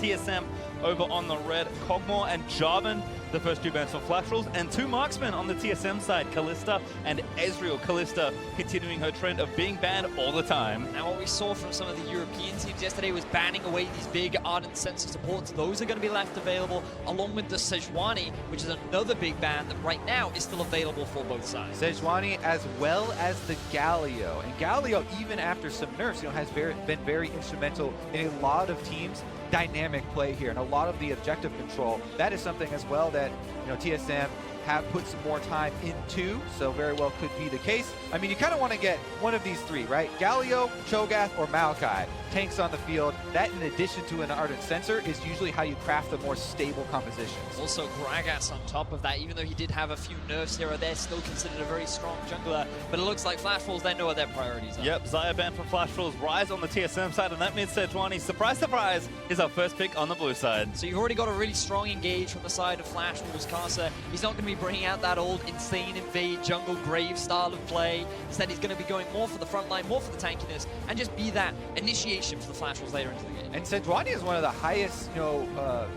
TSM over on the red, Cogmore and Jarvan, the first two bans for Flash Rules, and two marksmen on the TSM side, Kalista and Ezreal. Kalista continuing her trend of being banned all the time. Now what we saw from some of the European teams yesterday was banning away these big Ardent Sensor supports. Those are going to be left available, along with the Sejuani, which is another big ban that right now is still available for both sides. Sejuani as well as the Galio. And Galio, even after some nerfs, has been very instrumental in a lot of teams' dynamic play here and a lot of the objective control. That is something as well that TSM have put some more time into, so very well could be the case. I mean, you kind of want to get one of these three, right? Galio, Cho'Gath, or Maokai. Tanks on the field. That, in addition to an Ardent Sensor, is usually how you craft the more stable compositions. Also, Gragas on top of that, even though he did have a few nerfs here or there, still considered a very strong jungler. But it looks like Flash Rules, they know what their priorities are. Yep, Xayah ban for Flash Rules, Rise on the TSM side, and that means Sejuani, surprise, surprise, is our first pick on the blue side. So you've already got a really strong engage from the side of Flash Rules. Karsa, he's not going to be bringing out that old insane invade jungle grave style of play. Instead, he's going to be going more for the front line, more for the tankiness, and just be that initiation for the Flash Rules later into the game. And Sejuani is one of the highest,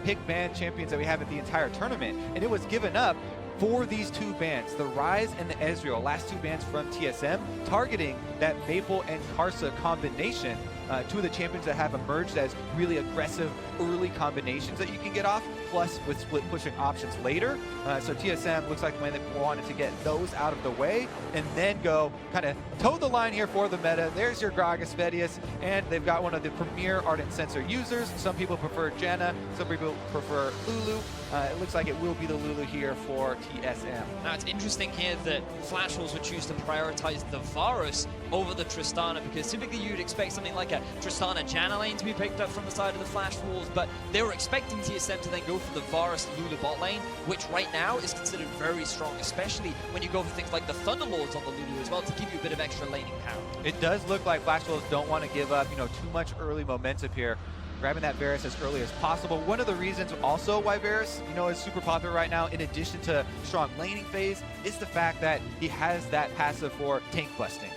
pick ban champions that we have at the entire tournament, and it was given up for these two bans, the Rise and the Ezreal, last two bans from TSM, targeting that Maple and Karsa combination. Two of the champions that have emerged as really aggressive early combinations that you can get off, plus with split pushing options later. So TSM looks like when they wanted to get those out of the way and then go kind of toe the line here for the meta. There's your Gragas Vedius, and they've got one of the premier Ardent Sensor users. Some people prefer Janna, some people prefer Lulu. It looks like it will be the Lulu here for TSM. Now it's interesting here that Flash Rules would choose to prioritize the Varus over the Tristana, because typically you'd expect something like a Tristana Janna lane to be picked up from the side of the Flash Rules, but they were expecting TSM to then go for the Varus Lulu bot lane, which right now is considered very strong, especially when you go for things like the Thunderlords on the Lulu as well to give you a bit of extra laning power. It does look like Flash Rules don't want to give up, too much early momentum here. Grabbing that Varus as early as possible. One of the reasons also why Varus, is super popular right now, in addition to strong laning phase, is the fact that he has that passive for tank busting.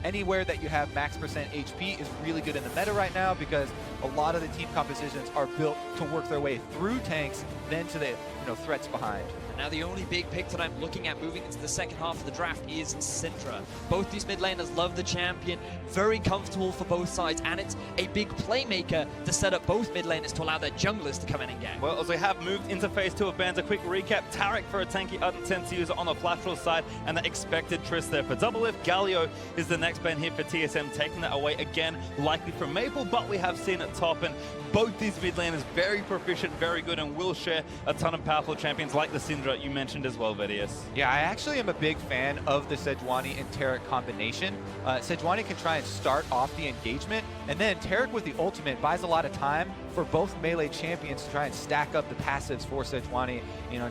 Anywhere that you have max percent HP is really good in the meta right now, because a lot of the team compositions are built to work their way through tanks, then to the threats behind. Now the only big pick that I'm looking at moving into the second half of the draft is Syndra. Both these mid laners love the champion, very comfortable for both sides, and it's a big playmaker to set up both mid laners to allow their junglers to come in and gang. Well, as we have moved into phase 2 of bans, a quick recap. Taric for a tanky Ardent Sensor user on the Flash Rules side, and the expected Triss there for double lift. Galio is the next ban here for TSM, taking that away again, likely from Maple, but we have seen it top, and both these mid laners very proficient, very good, and will share a ton of powerful champions like the Syndra you mentioned as well, Vedius. Yeah, I actually am a big fan of the Sejuani and Taric combination. Sejuani can try and start off the engagement, and then Taric with the ultimate buys a lot of time for both melee champions to try and stack up the passives for Sejuani,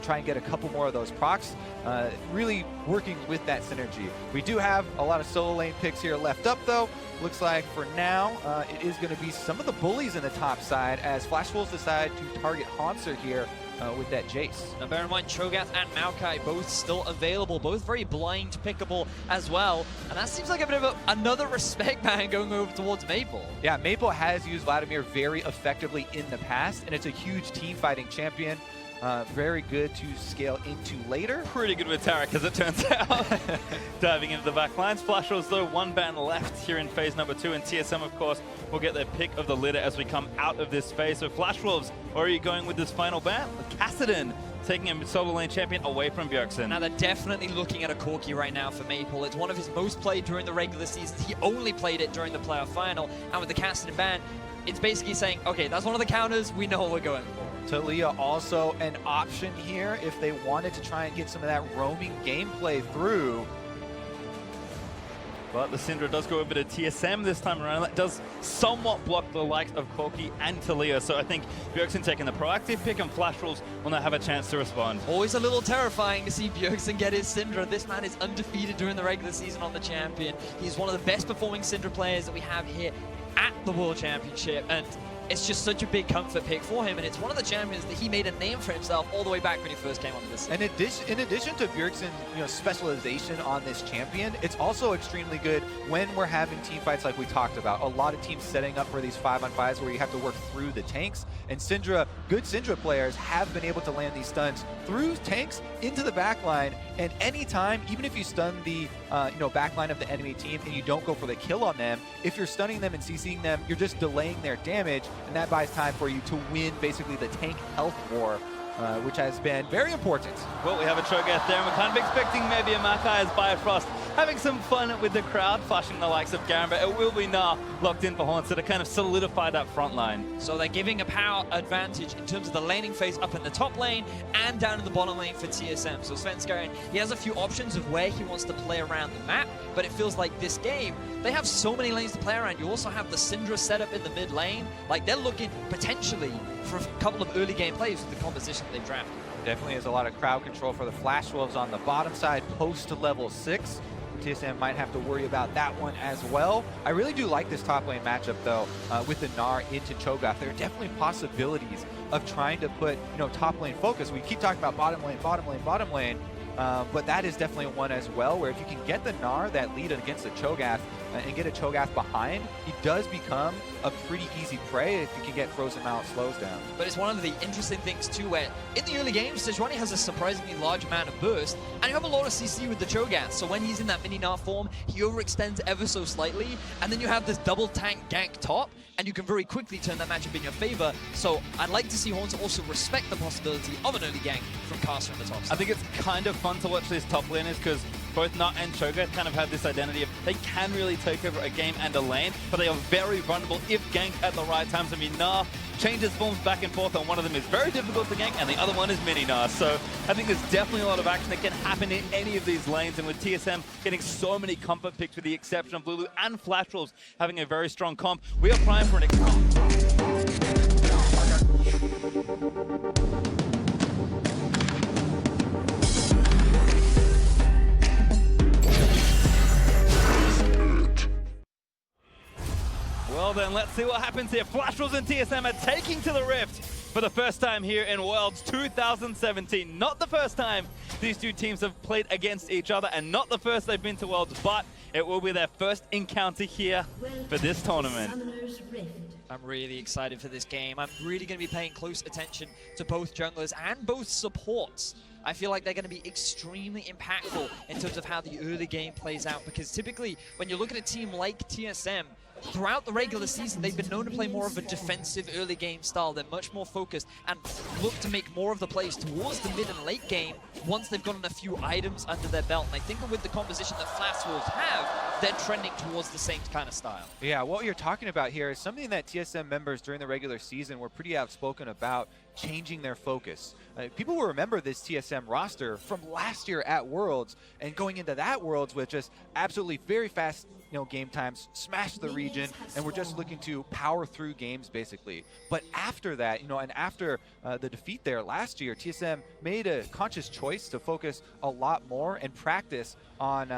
try and get a couple more of those procs, really working with that synergy. We do have a lot of solo lane picks here left up though. Looks like for now, it is going to be some of the bullies in the top side as Flash Wolves decide to target Hanser here with that Jace. Now bear in mind, Cho'Gath and Maokai both still available, both very blind pickable as well, and that seems like a bit of another respect ban going over towards Maple. Yeah, Maple has used Vladimir very effectively in the past, and it's a huge team fighting champion. Very good to scale into later. Pretty good with Taric, as it turns out. Diving into the back lines. Flash Rules, though, one ban left here in phase number 2, and TSM, of course, will get their pick of the litter as we come out of this phase. So Flash Wolves, or are you going with this final ban? Kassadin taking a solo lane champion away from Bjergsen. Now they're definitely looking at a Corki right now for Maple. It's one of his most played during the regular season. He only played it during the playoff final, and with the Kassadin ban, it's basically saying, okay, that's one of the counters, we know what we're going for. Talia also an option here if they wanted to try and get some of that roaming gameplay through. But the Syndra does go over to TSM this time around. That does somewhat block the likes of Corki and Talia. So I think Bjergsen taking the proactive pick, and Flash Rules will not have a chance to respond. Always a little terrifying to see Bjergsen get his Syndra. This man is undefeated during the regular season on the champion. He's one of the best performing Syndra players that we have here at the World Championship. And it's just such a big comfort pick for him, and it's one of the champions that he made a name for himself all the way back when he first came onto this. And in addition to Bjergsen's specialization on this champion, it's also extremely good when we're having team fights like we talked about. A lot of teams setting up for these 5-on-5s where you have to work through the tanks, and good Syndra players have been able to land these stuns through tanks into the backline, and anytime, even if you stun the backline of the enemy team and you don't go for the kill on them, if you're stunning them and CCing them, you're just delaying their damage, and that buys time for you to win basically the tank health war, which has been very important. Well, we have a Cho'Gath there, and we're kind of expecting maybe a Makai as Bifrost having some fun with the crowd, flashing the likes of Garen, but it will be Nah locked in for Haunter to kind of solidify that front line. So they're giving a power advantage in terms of the laning phase up in the top lane and down in the bottom lane for TSM. So Svenskeren, he has a few options of where he wants to play around the map, but it feels like this game, they have so many lanes to play around. You also have the Syndra setup in the mid lane. Like, they're looking potentially for a couple of early game plays with the composition they've drafted. Definitely is a lot of crowd control for the Flash Wolves on the bottom side post level 6. TSM might have to worry about that one as well. I really do like this top lane matchup though, with the Gnar into Cho'Gath. There are definitely possibilities of trying to put top lane focus. We keep talking about bottom lane, bottom lane, bottom lane, but that is definitely one as well, where if you can get the Gnar that lead against the Cho'Gath and get a Cho'Gath behind, he does become a pretty easy prey if you can get Frozen Mount slows down. But it's one of the interesting things too, where in the early games, Sejuani has a surprisingly large amount of burst, and you have a lot of CC with the Cho'Gath, so when he's in that mini Gnar form, he overextends ever so slightly, and then you have this double tank gank top, and you can very quickly turn that matchup in your favor. So I'd like to see Haunter also respect the possibility of an early gank from Caster on the top side. I think it's kind of fun to watch these top laners because both Gnar and Cho'Gath kind of have this identity of they can really take over a game and a lane, but they are very vulnerable if ganked at the right times. I mean, Gnar changes forms back and forth, and one of them is very difficult to gank, and the other one is mini Gnar. So I think there's definitely a lot of action that can happen in any of these lanes, and with TSM getting so many comfort picks with the exception of Lulu and Flash Wolves having a very strong comp, we are primed for an Well then, let's see what happens here. Flash Wolves and TSM are taking to the Rift for the first time here in Worlds 2017. Not the first time these two teams have played against each other, and not the first they've been to Worlds, but it will be their first encounter here for this tournament. I'm really excited for this game. I'm really going to be paying close attention to both junglers and both supports. I feel like they're going to be extremely impactful in terms of how the early game plays out, because typically when you look at a team like TSM, throughout the regular season, they've been known to play more of a defensive early game style. They're much more focused and look to make more of the plays towards the mid and late game once they've gotten a few items under their belt. And I think that with the composition that Flash Wolves have, they're trending towards the same kind of style. Yeah, what you're talking about here is something that TSM members during the regular season were pretty outspoken about, changing their focus. People will remember this TSM roster from last year at Worlds, and going into that Worlds with just absolutely very fast game times, smash the region, and we're just looking to power through games basically. But after that, and after the defeat there last year, TSM made a conscious choice to focus a lot more and practice on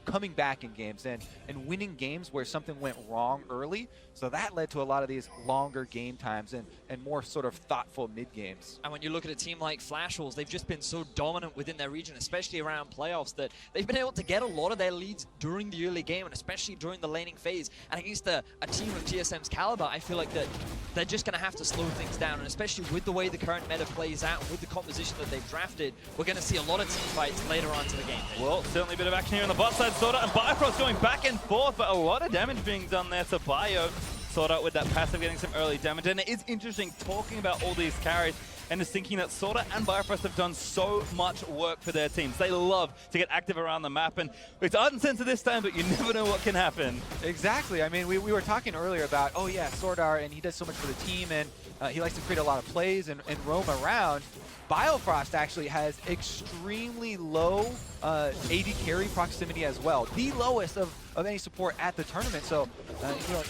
coming back in games and winning games where something went wrong early. So that led to a lot of these longer game times and more sort of thoughtful mid games. And when you look at a team like Flash Wolves, they've just been so dominant within their region, especially around playoffs, that they've been able to get a lot of their leads during the early game, and especially during the laning phase. And against a team of TSM's caliber, I feel like that they're just going to have to slow things down, and especially with the way the current meta plays out, with the composition that they've drafted, we're going to see a lot of team fights later on to the game. Well, certainly a bit of action here on the bot side. Sorta and Bifrost going back and forth, but a lot of damage being done there to Bio. Sorta with that passive getting some early damage, and it is interesting talking about all these carries and just thinking that Sorta and Bifrost have done so much work for their teams. They love to get active around the map, and it's Ardent Sensor this time, but you never know what can happen. Exactly. I mean, we were talking earlier about, oh yeah, Sordar, and he does so much for the team, and he likes to create a lot of plays and roam around. Biofrost actually has extremely low AD carry proximity as well, the lowest of any support at the tournament. So,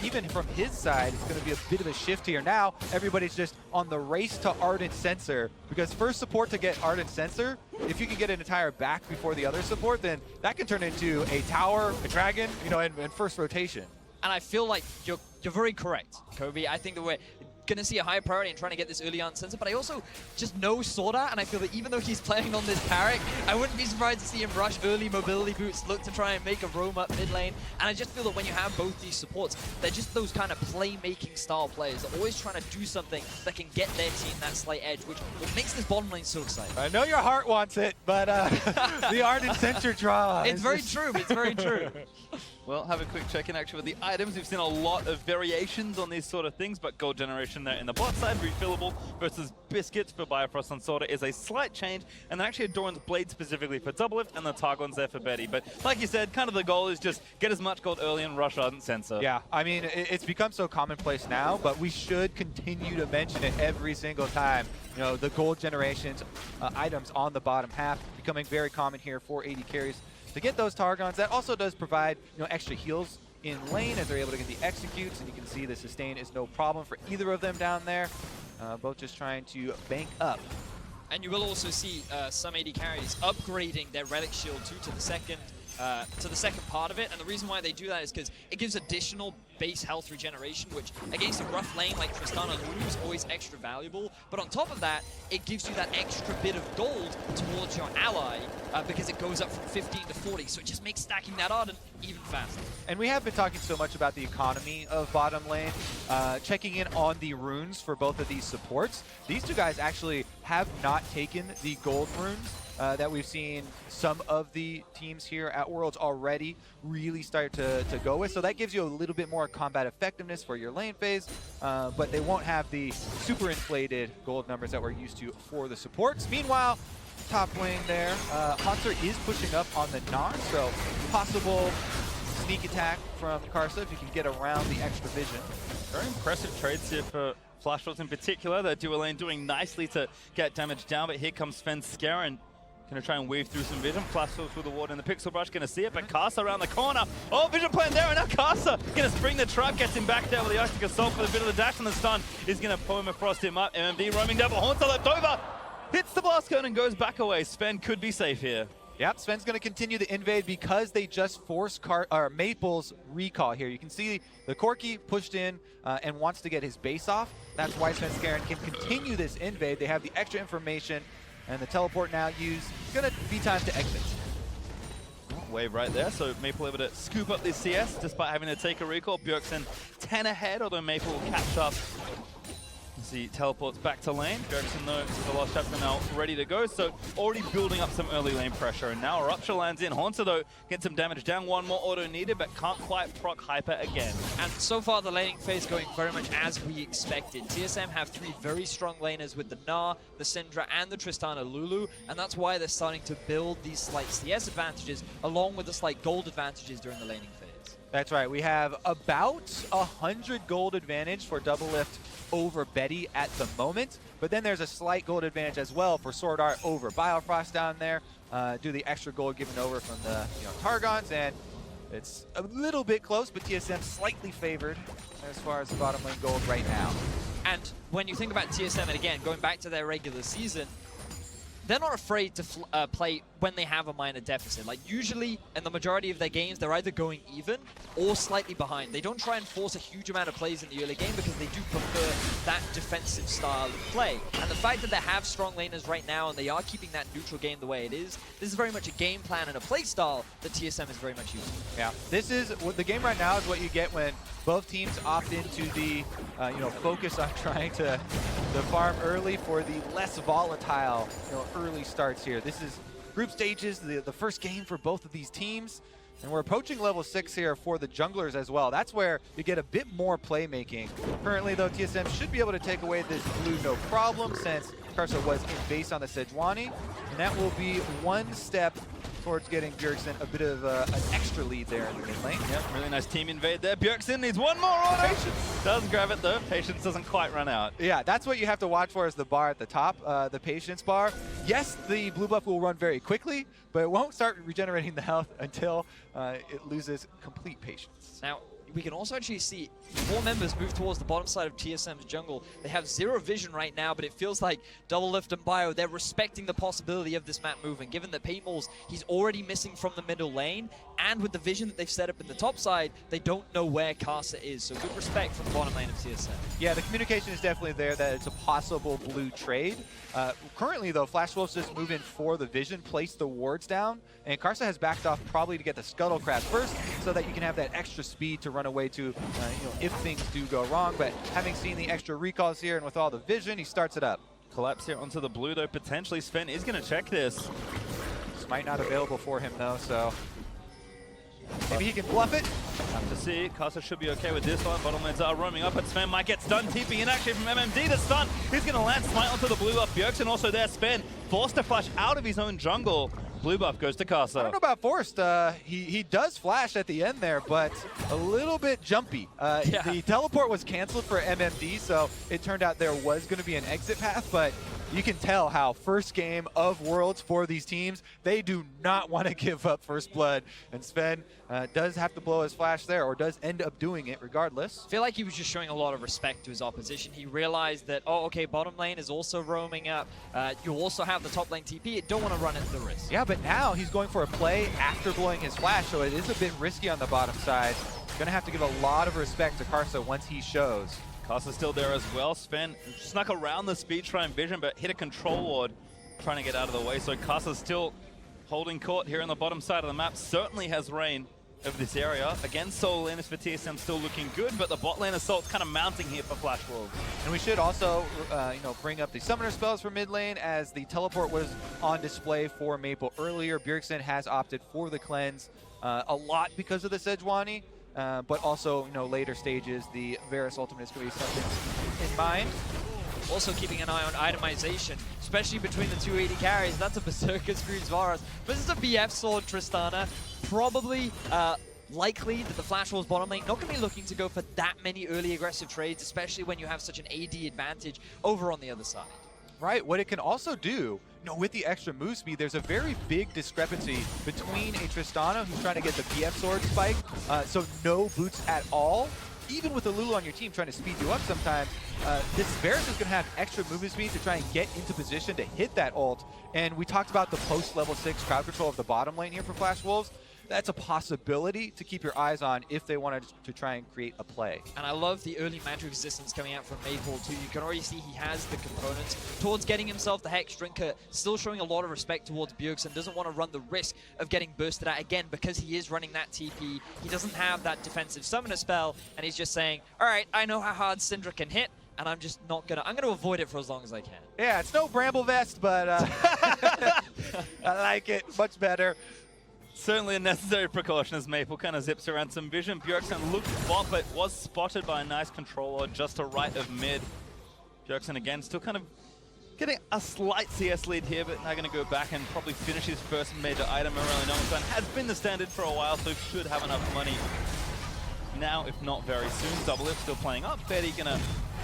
even from his side, it's going to be a bit of a shift here. Now, everybody's just on the race to Ardent Sensor, because first support to get Ardent Sensor, if you can get an entire back before the other support, then that can turn into a tower, a dragon, and first rotation. And I feel like you're very correct, Kobe. I think that going to see a high priority in trying to get this early on sensor, but I also just know Sorda, and I feel that even though he's playing on this Tarek, I wouldn't be surprised to see him rush early mobility boots, look to try and make a roam up mid lane, and I just feel that when you have both these supports, they're just those kind of playmaking style players. They're always trying to do something that can get their team that slight edge, which makes this bottom lane so exciting. I know your heart wants it, but the Ardent Center draw. It's very true, it's very true. Well, have a quick check-in actually with the items. We've seen a lot of variations on these sort of things, but gold generation there in the bot side, refillable versus biscuits for Bifrost and Sorta is a slight change, and then actually a Doran's Blade specifically for Doublelift, and the Targon's there for Betty. But like you said, kind of the goal is just get as much gold early and rush Ardent Sensor. Yeah, I mean, it's become so commonplace now, but we should continue to mention it every single time. You know, the gold generations items on the bottom half becoming very common here for AD carries. To get those Targons, that also does provide, you know, extra heals in lane as they're able to get the executes, and you can see the sustain is no problem for either of them down there. Both just trying to bank up. And you will also see some AD carries upgrading their Relic Shield to the second part of it, and the reason why they do that is because it gives additional base health regeneration, which against a rough lane like Tristana Lulu is always extra valuable, but on top of that, it gives you that extra bit of gold towards your ally because it goes up from 15 to 40, so it just makes stacking that Ardent even faster. And we have been talking so much about the economy of bottom lane, checking in on the runes for both of these supports. These two guys actually have not taken the gold runes that we've seen some of the teams here at Worlds already really start to go with. So that gives you a little bit more combat effectiveness for your lane phase, but they won't have the super inflated gold numbers that we're used to for the supports. Meanwhile, top lane there, Hunter is pushing up on the Gnar, so possible sneak attack from Karsa if you can get around the extra vision. Very impressive trades here for Flashbulbs in particular. The dual lane doing nicely to get damage down, but here comes Svenskeren, and going to try and weave through some vision. Flashbulbs with the ward in the Pixel Brush, going to see it, but Karsa around the corner. Oh, vision plan there, and now Karsa going to spring the truck, gets him back there with the Arctic Assault for the bit of the dash, and the stun is going to poem across him up. MMD roaming double, Haunter left over, hits the blast cone and goes back away. Sven could be safe here. Yep, Sven's going to continue the invade because they just forced Maple's recall here. You can see the Corki pushed in and wants to get his base off. That's why Svenskeren can continue this invade. They have the extra information, and the teleport now used. It's going to be time to exit. Wave right there, so Maple able to scoop up this CS despite having to take a recall. Bjergsen 10 ahead, although Maple will catch up. As he teleports back to lane. Bjergsen, though, the last chapter now ready to go, so already building up some early lane pressure. And now Rupture lands in. Haunter, though, gets some damage down. One more auto needed, but can't quite proc Hyper again. And so far, the laning phase going very much as we expected. TSM have three very strong laners with the Gnar, the Syndra, and the Tristana Lulu, and that's why they're starting to build these slight CS advantages along with the slight gold advantages during the laning phase. That's right. We have about 100 gold advantage for Doublelift over Betty at the moment, but then there's a slight gold advantage as well for Sword Art over Bifrost down there. Do the extra gold given over from the Targons, and it's a little bit close, but TSM slightly favored as far as the bottom lane gold right now. And when you think about TSM, and again, going back to their regular season, they're not afraid to play when they have a minor deficit. Like, usually, in the majority of their games, they're either going even or slightly behind. They don't try and force a huge amount of plays in the early game because they do prefer that defensive style of play. And the fact that they have strong laners right now and they are keeping that neutral game the way it is, this is very much a game plan and a play style that TSM is very much using. Yeah, this is what the game right now is what you get when both teams opt into the focus on trying to farm early for the less volatile early starts here. This is group stages, the first game for both of these teams, and we're approaching level 6 here for the junglers as well. That's where you get a bit more playmaking. Currently though, TSM should be able to take away this blue no problem since Karsa was in base on the Sejuani, and that will be one step towards getting Bjergsen a bit of an extra lead there in the mid lane. Yep, really nice team invade there. Bjergsen needs one more auto. Patience does grab it though. Patience doesn't quite run out. Yeah, that's what you have to watch for is the bar at the top, the patience bar. Yes, the blue buff will run very quickly, but it won't start regenerating the health until it loses complete patience. Now, we can also actually see 4 members move towards the bottom side of TSM's jungle. They have 0 vision right now, but it feels like Doublelift and Bio, they're respecting the possibility of this map moving. Given that Paintballs, he's already missing from the middle lane, and with the vision that they've set up in the top side, they don't know where Casa is. So good respect from the bottom lane of TSM. Yeah, the communication is definitely there that it's a possible blue trade. Currently, though, Flash Wolves just move in for the vision, place the wards down, and Karsa has backed off probably to get the Scuttle Crab first so that you can have that extra speed to run away to, if things do go wrong. But having seen the extra recalls here and with all the vision, he starts it up. Collapse here onto the blue, though, potentially. Sven is going to check this. Smite not available for him, though, so maybe he can bluff it. Have to see. Casa should be okay with this one. Bottom lanes are roaming up, but Sven might get stunned. TP in actually from MMD. The stun. He's going to land Smite onto the blue buff. Bjergsen also there. Sven forced to flash out of his own jungle. Blue buff goes to Casa. I don't know about forced. He does flash at the end there, but a little bit jumpy. Yeah. The teleport was canceled for MMD, so it turned out there was going to be an exit path, but you can tell how first game of Worlds for these teams, they do not want to give up first blood. And Sven does have to blow his flash there, or does end up doing it regardless. I feel like he was just showing a lot of respect to his opposition. He realized that, oh, okay, bottom lane is also roaming up. You also have the top lane TP. You don't want to run at the risk. Yeah, but now he's going for a play after blowing his flash, so it is a bit risky on the bottom side. Going to have to give a lot of respect to Karsa once he shows. Casa's still there as well. Sven snuck around the speed try and vision, but hit a control ward trying to get out of the way. So Casa's still holding court here on the bottom side of the map. Certainly has reign of this area. Again, solo laners for TSM still looking good, but the bot lane assault's kind of mounting here for Flash Wolves. And we should also, bring up the summoner spells for mid lane, as the teleport was on display for Maple earlier. Bjergsen has opted for the cleanse a lot because of the Sejuani, but also, later stages, the Varus ultimate is going to be something in mind. Also keeping an eye on itemization, especially between the two AD carries. That's a Berserker Screams Varus. But this is a BF Sword Tristana. Probably likely that the Flash Wolves bottom lane not going to be looking to go for that many early aggressive trades, especially when you have such an AD advantage over on the other side. Right, what it can also do, with the extra move speed, there's a very big discrepancy between a Tristana who's trying to get the BF Sword spike, so no boots at all. Even with a Lulu on your team trying to speed you up sometimes, this Varus is going to have extra movement speed to try and get into position to hit that ult. And we talked about the post-level 6 crowd control of the bottom lane here for Flash Wolves. That's a possibility to keep your eyes on if they wanted to try and create a play. And I love the early magic resistance coming out from Maple too. You can already see he has the components towards getting himself the Hex Drinker, still showing a lot of respect towards Bjergsen, doesn't want to run the risk of getting bursted out again because he is running that TP. He doesn't have that defensive summoner spell, and he's just saying, all right, I know how hard Syndra can hit, and I'm just not gonna, I'm gonna avoid it for as long as I can. Yeah, it's no Bramble Vest, but I like it much better. Certainly a necessary precaution as Maple kind of zips around some vision. Bjergsen looked bot, but was spotted by a nice controller just to right of mid. Bjergsen again still kind of getting a slight CS lead here, but now going to go back and probably finish his first major item. Aurelion Nomonstone has been the standard for a while, so should have enough money now, if not very soon. Doublelift still playing up. Betty going to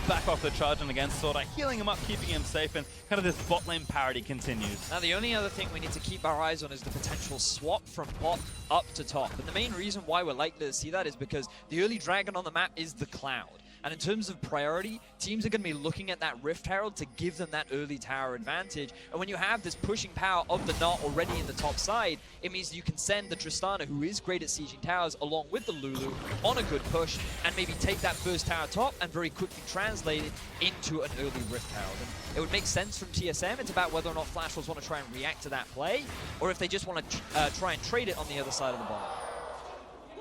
back off the charge and against Sorta, healing him up, keeping him safe, and kind of this bot lane parity continues. Now the only other thing we need to keep our eyes on is the potential swap from bot up to top. And the main reason why we're likely to see that is because the early dragon on the map is the Cloud. And in terms of priority, teams are going to be looking at that Rift Herald to give them that early tower advantage. And when you have this pushing power of the Knot already in the top side, it means you can send the Tristana, who is great at sieging towers, along with the Lulu on a good push, and maybe take that first tower top and very quickly translate it into an early Rift Herald. And it would make sense from TSM. It's about whether or not Flash Wolves want to try and react to that play, or if they just want to try and trade it on the other side of the bottom.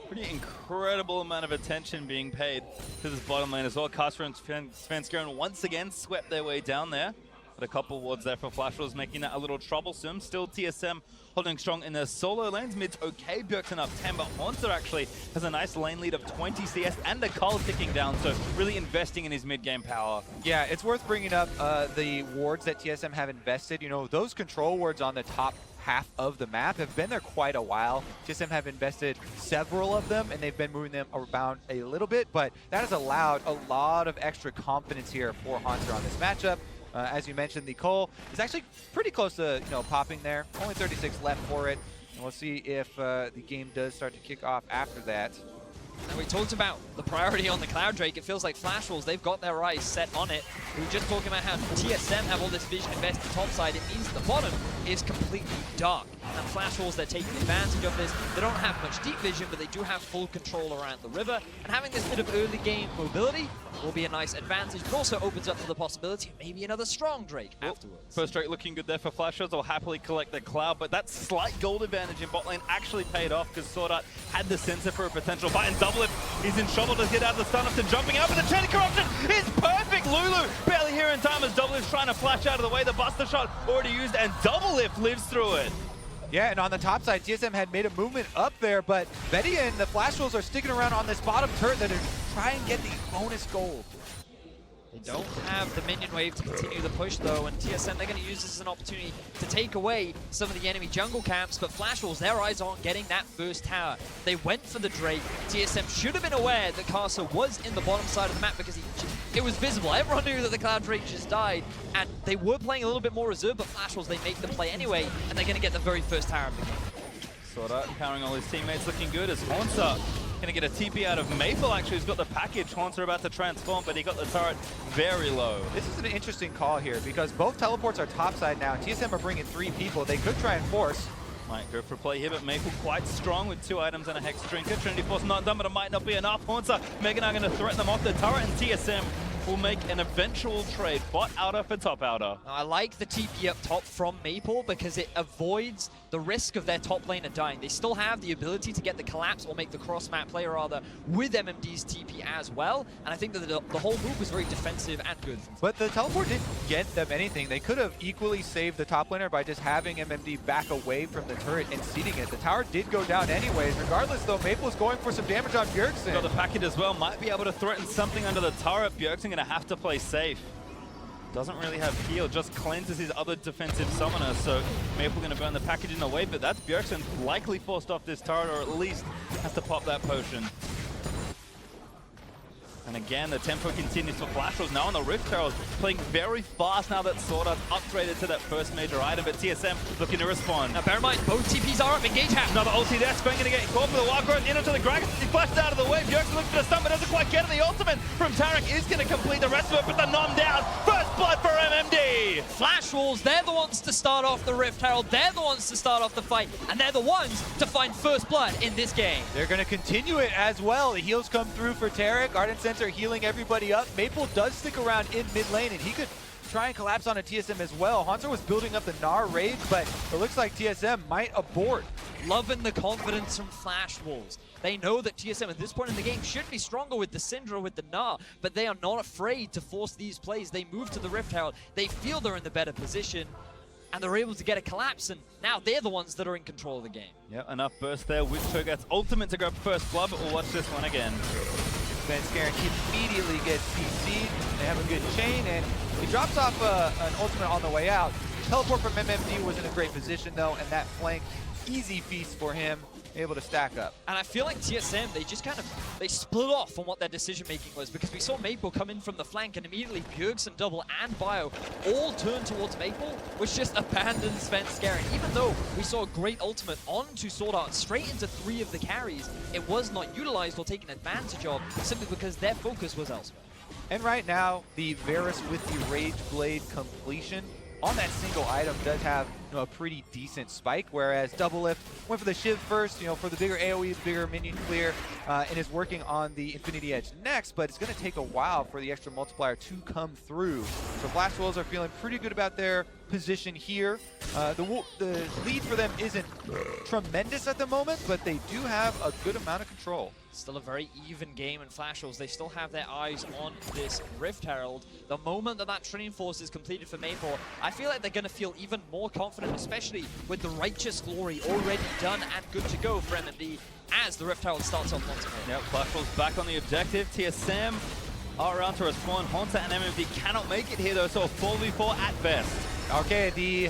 Pretty incredible amount of attention being paid to this bottom lane as well. Kasper and Svenskeren once again swept their way down there. But a couple wards there for Flash Wolves, making that a little troublesome. Still TSM holding strong in their solo lanes. Mid's okay, Bjergsen up 10, but Haunter actually has a nice lane lead of 20 CS and a Cull ticking down, so really investing in his mid-game power. Yeah, it's worth bringing up the wards that TSM have invested. Those control wards on the top half of the map have been there quite a while. TSM have invested several of them, and they've been moving them around a little bit, but that has allowed a lot of extra confidence here for Haunter on this matchup. As you mentioned, the Cole is actually pretty close to popping there. Only 36 left for it, and we'll see if the game does start to kick off after that. And we talked about the priority on the Cloud Drake. It feels like Flash Wolves, they've got their eyes set on it. We were just talking about how TSM have all this vision invested topside. It means the bottom is completely dark. And Flash Wolves, they're taking advantage of this. They don't have much deep vision, but they do have full control around the river. And having this bit of early game mobility will be a nice advantage, but also opens up for the possibility of maybe another strong Drake afterwards. First Drake looking good there for Flash Wolves. They'll happily collect the Cloud, but that slight gold advantage in bot lane actually paid off because Swordart had the sensor for a potential fight, and Doublelift is in trouble to get out of the stun after jumping up, and the chain of corruption is perfect. Lulu barely here in time as Doublelift's trying to flash out of the way. The Buster Shot already used, and Doublelift lives through it. Yeah, and on the top side, TSM had made a movement up there, but Betty and the Flash Wolves are sticking around on this bottom turret that are trying to get the bonus gold. They don't have the minion wave to continue the push though, and TSM, they're going to use this as an opportunity to take away some of the enemy jungle camps, but Flash Wolves, their eyes on getting that first tower. They went for the Drake. TSM should have been aware that Castle was in the bottom side of the map because it was visible. Everyone knew that the Cloud Drake just died, and they were playing a little bit more reserved, but Flash Wolves, they make the play anyway, and they're going to get the very first tower of the game. Swordart powering all his teammates, looking good as Haunter gonna get a TP out of Maple. Actually, who's got the package. Haunter about to transform, but he got the turret very low. This is an interesting call here because both teleports are topside now. TSM are bringing 3 people. They could try and force. Might go for a play here, but Maple quite strong with 2 items and a Hex Drinker. Trinity Force not done, but it might not be enough. Haunter, Mega Knight gonna threaten them off the turret, and TSM will make an eventual trade. Bot outer for top outer. I like the TP up top from Maple because it avoids the risk of their top laner dying. They still have the ability to get the collapse or make the cross-map play rather with MMD's TP as well. And I think that the whole move was very defensive and good. But the teleport didn't get them anything. They could have equally saved the top laner by just having MMD back away from the turret and seating it. The tower did go down anyways. Regardless though, Maple is going for some damage on Bjergsen. Got the packet as well. Might be able to threaten something under the turret. Bjergsen gonna have to play safe. Doesn't really have heal, just cleanses his other defensive summoner, so Maple gonna burn the package in a way, but that's Bjergsen likely forced off this turret, or at least has to pop that potion. And again, the tempo continues for Flash Wolves. Now on the Rift Herald, playing very fast now that Swordart's upgraded to that first major item, but TSM looking to respond. Now bear in mind, both TPs are up, engage half. Another ulti there, Sven gonna get caught for the wild growth, into the Gragas, he flashes out of the way, Bjergsen looks for the stun, but doesn't quite get it. The ultimate from Tarek is gonna complete the rest of it, but the nom down. First blood for MMD! Flash Wolves, they're the ones to start off the Rift Herald, they're the ones to start off the fight, and they're the ones to find first blood in this game. They're going to continue it as well. The heals come through for Tarek. Ardent Sensor healing everybody up. Maple does stick around in mid lane, and he could try and collapse on a TSM as well. Haunter was building up the Gnar rage, but it looks like TSM might abort. Loving the confidence from Flash Wolves. They know that TSM at this point in the game should be stronger with the Syndra, with the Gnar, but they are not afraid to force these plays. They move to the Rift Herald. They feel they're in the better position, and they're able to get a collapse, and now they're the ones that are in control of the game. Yeah, enough burst there with Cho'Gath's ultimate to grab first blood, but we'll watch this one again. Scarin immediately gets CC'd. They have a good chain, and he drops off an ultimate on the way out. Teleport from MMD was in a great position, though, and that flank, easy feast for him, able to stack up. And I feel like TSM, they just they split off on what their decision-making was, because we saw Maple come in from the flank, and immediately Bjergsen, Double, and Bio all turned towards Maple, which just abandoned Sven Scarin. Even though we saw a great ultimate onto Swordart, straight into 3 of the carries, it was not utilized or taken advantage of, simply because their focus was elsewhere. And right now, the Varus with the Rage Blade completion on that single item does have a pretty decent spike, whereas Doublelift went for the Shiv first, for the bigger AoE, the bigger minion clear, and is working on the Infinity Edge next, but it's going to take a while for the extra multiplier to come through. So Flash Wolves are feeling pretty good about their position here. The lead for them isn't tremendous at the moment, but they do have a good amount of control. Still a very even game in Flash Wolves. They still have their eyes on this Rift Herald. The moment that Training Force is completed for Maple, I feel like they're going to feel even more confident, especially with the Righteous Glory already done and good to go for MMD as the Rift Herald starts off once more. Yep, Flash Wolves back on the objective. TSM are around to respond. Haunter and MMD cannot make it here though, so a 4v4 at best. Okay, the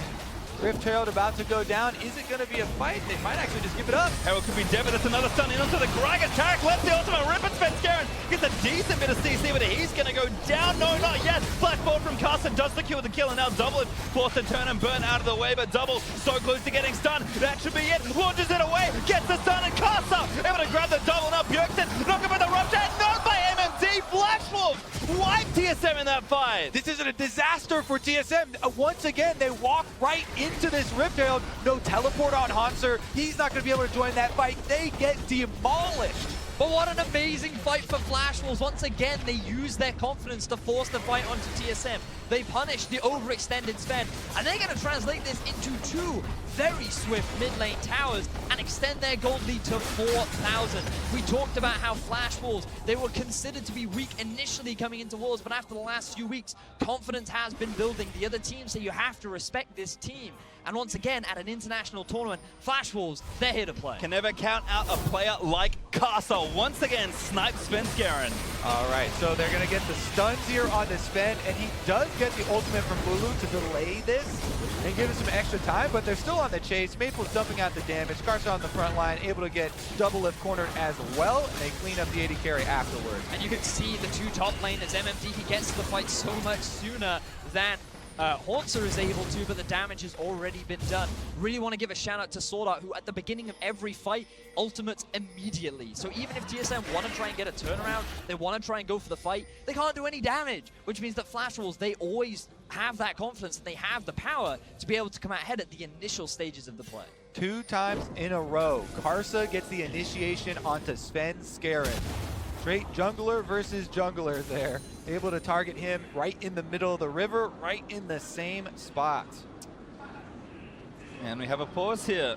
Rift Herald about to go down. Is it going to be a fight? They might actually just give it up. Herald could be dead, but it's another stun in onto the Gragas. Tarek left the ultimate rip and Spenskaren gets a decent bit of CC, but he's going to go down. No, not yet. Blackboard from Carson does the kill, and now Double forced to turn and burn out of the way, but Double so close to getting stunned. That should be it. Launches it away, gets the stun, and Carson able to grab the Double. Now Bjergsen knock him with the rupture, not by MMD. Flash Wolves wipe TSM in that fight. This is a disaster for TSM. Once again, they walk right into this Rift Herald. No teleport on Hanser. He's not going to be able to join that fight. They get demolished. But what an amazing fight for Flash Wolves. Once again, they use their confidence to force the fight onto TSM. They punish the overextended Sven, and they're going to translate this into two very swift mid lane towers and extend their gold lead to 4,000. We talked about how Flash Wolves, they were considered to be weak initially coming into Worlds, but after the last few weeks, confidence has been building. The other teams say you have to respect this team. And once again, at an international tournament, Flash Wolves, they're here to play. Can never count out a player like Castle. Once again, snipe Spenskaren. All right, so they're going to get the stuns here on the Sven, and he does get the ultimate from Bulu to delay this and give him some extra time, but they're still on the chase. Maple's dumping out the damage. Carson on the front line, able to get double lift cornered as well, and they clean up the AD carry afterwards. And you can see the two top laners, MMD, he gets to the fight so much sooner than Haunter is able to, but the damage has already been done. Really want to give a shout out to Sword Art, who at the beginning of every fight ultimates immediately. So even if TSM want to try and get a turnaround, they want to try and go for the fight, they can't do any damage, which means that Flash Wolves, they always have that confidence and they have the power to be able to come out ahead at the initial stages of the play. 2 times in a row, Karsa gets the initiation onto Spenskaren. Straight jungler versus jungler there. Able to target him right in the middle of the river, right in the same spot. And we have a pause here.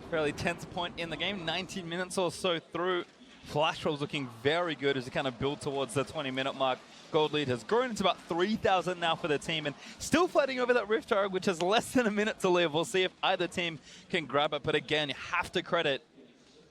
Fairly tense point in the game. 19 minutes or so through. Flash Wolves looking very good as they kind of build towards the 20-minute mark. Gold lead has grown into about 3,000 now for the team, and still fighting over that Rift Herald, which has less than a minute to live. We'll see if either team can grab it, but again, you have to credit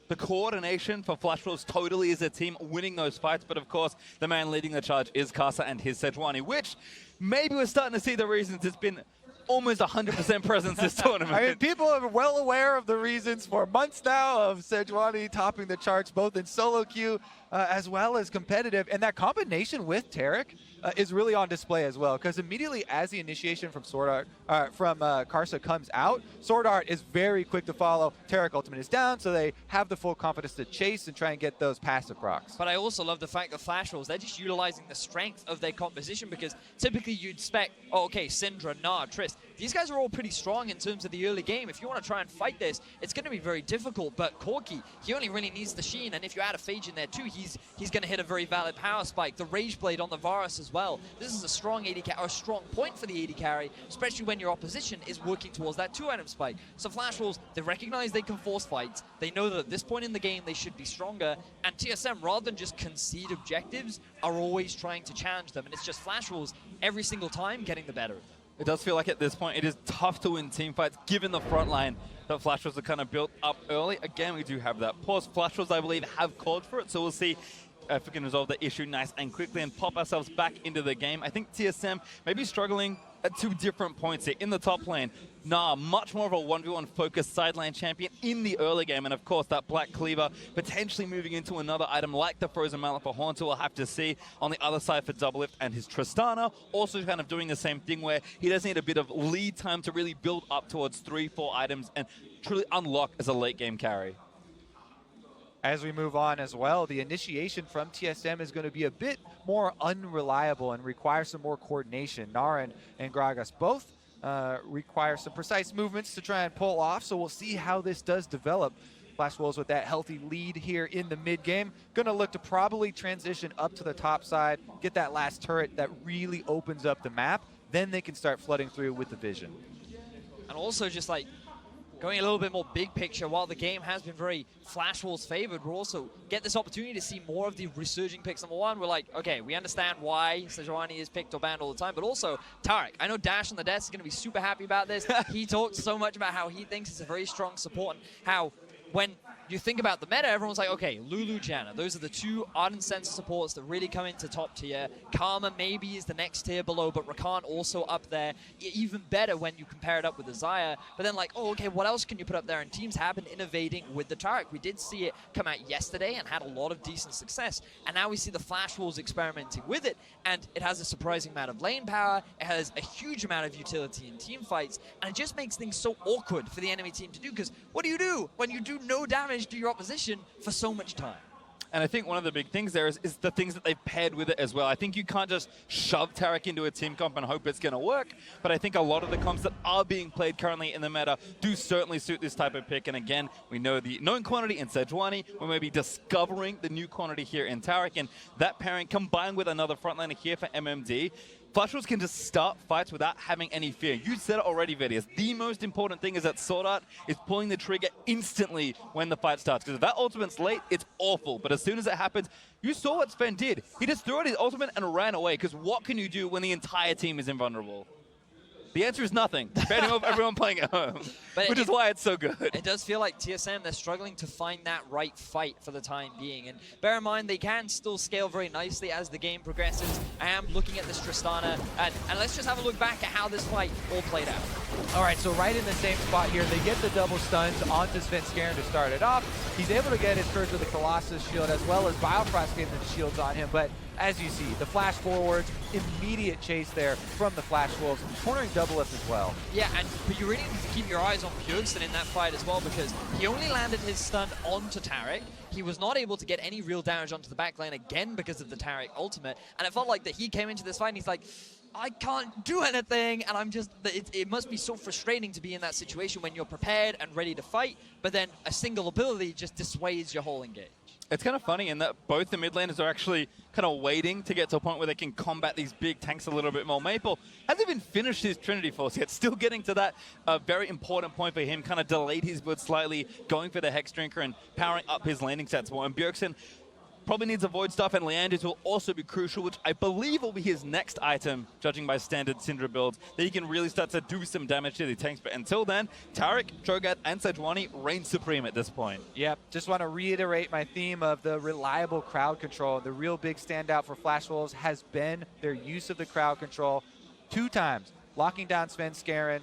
the coordination for Flash Wolves totally is a team winning those fights, but of course, the man leading the charge is Casa and his Sejuani, which maybe we're starting to see the reasons it's been almost 100% presence this tournament. I mean, people are well aware of the reasons for months now of Sejuani topping the charts, both in solo queue as well as competitive, and that combination with Tarek is really on display as well, because immediately as the initiation from Karsa comes out, Sword Art is very quick to follow. Tarek ultimate is down, so they have the full confidence to chase and try and get those passive procs. But I also love the fact that Flash Wolves, they're just utilizing the strength of their composition, because typically you'd expect, oh, okay, Syndra, Nard, Trist, these guys are all pretty strong in terms of the early game. If you want to try and fight this, it's going to be very difficult, but Corki, he only really needs the Sheen, and if you add a Phage in there too, he's going to hit a very valid power spike. The Rage Blade on the Varus as well. This is a strong AD or a strong point for the AD carry, especially when your opposition is working towards that 2-item spike. So Flash Wolves, they recognize they can force fights. They know that at this point in the game, they should be stronger. And TSM, rather than just concede objectives, are always trying to challenge them. And it's just Flash Wolves every single time getting the better of them. It does feel like at this point it is tough to win team fights given the front line that Flash Wolves are kind of built up early. Again, we do have that pause. Flash Wolves, I believe, have called for it, so we'll see if we can resolve the issue nice and quickly and pop ourselves back into the game. I think TSM may be struggling at 2 different points here. In the top lane, much more of a 1v1 focused side lane champion in the early game, and of course that Black Cleaver potentially moving into another item like the Frozen Mallet for Haunter. We'll have to see. On the other side for Doublelift and his Tristana, also kind of doing the same thing where he does need a bit of lead time to really build up towards 3-4 items and truly unlock as a late game carry. As we move on as well, the initiation from TSM is going to be a bit more unreliable and require some more coordination. Nara and Gragas both require some precise movements to try and pull off, so we'll see how this does develop. Flash Wolves with that healthy lead here in the mid game. Going to look to probably transition up to the top side, get that last turret that really opens up the map. Then they can start flooding through with the vision. And also just like going a little bit more big picture, while the game has been very Flash Wolves favored, we'll also get this opportunity to see more of the resurging picks. Number one, we're like, okay, we understand why Sejuani is picked or banned all the time, but also Tarek. I know Dash on the desk is going to be super happy about this. He talked so much about how he thinks it's a very strong support and how when you think about the meta, everyone's like, okay, Lulu, Janna, those are the two Ardent Sensor supports that really come into top tier. Karma maybe is the next tier below, but Rakan also up there. Even better when you compare it up with the Xayah. But then like, oh, okay, what else can you put up there? And teams have been innovating with the Taric. We did see it come out yesterday and had a lot of decent success. And now we see the Flash Wolves experimenting with it. And it has a surprising amount of lane power. It has a huge amount of utility in team fights. And it just makes things so awkward for the enemy team to do. Because what do when you do no damage to your opposition for so much time? And I think one of the big things there is the things that they've paired with it as well. I think you can't just shove Taric into a team comp and hope it's going to work, but I think a lot of the comps that are being played currently in the meta do certainly suit this type of pick. And again, we know the known quantity in Sejuani. We're maybe discovering the new quantity here in Taric, and that pairing combined with another frontliner here for MMD, Flash Wolves can just start fights without having any fear. You said it already, Vedius. The most important thing is that Sword Art is pulling the trigger instantly when the fight starts. Because if that ultimate's late, it's awful. But as soon as it happens, you saw what Sven did. He just threw out his ultimate and ran away. Because what can you do when the entire team is invulnerable? The answer is nothing, depending on everyone playing at home, which is why it's so good. It does feel like TSM, they're struggling to find that right fight for the time being. And bear in mind, they can still scale very nicely as the game progresses. I am looking at this Tristana, and let's just have a look back at how this fight all played out. All right, so right in the same spot here, they get the double stuns onto Sven Skaren to start it off. He's able to get his Curse with the Colossus shield, as well as Biofrost getting the shields on him, but as you see, the flash forwards, immediate chase there from the Flash Wolves, cornering Doublelift as well. Yeah, but you really need to keep your eyes on Bjergsen in that fight as well, because he only landed his stun onto Taric. He was not able to get any real damage onto the back lane again because of the Taric ultimate, and it felt like that he came into this fight and he's like, I can't do anything, and I'm just, it must be so frustrating to be in that situation when you're prepared and ready to fight, but then a single ability just dissuades your whole engage. It's kind of funny in that both the mid laners are actually kind of waiting to get to a point where they can combat these big tanks a little bit more. Maple hasn't even finished his Trinity Force yet, still getting to that very important point for him, kind of delayed his build slightly, going for the Hex Drinker and powering up his landing stats more. And Bjergsen probably needs a Void Staff, and Leanders will also be crucial, which I believe will be his next item, judging by standard Syndra builds, that he can really start to do some damage to the tanks. But until then, Taric, Cho'Gath, and Sejuani reign supreme at this point. Yep, just want to reiterate my theme of the reliable crowd control. The real big standout for Flash Wolves has been their use of the crowd control 2 times, locking down Sven Skaren,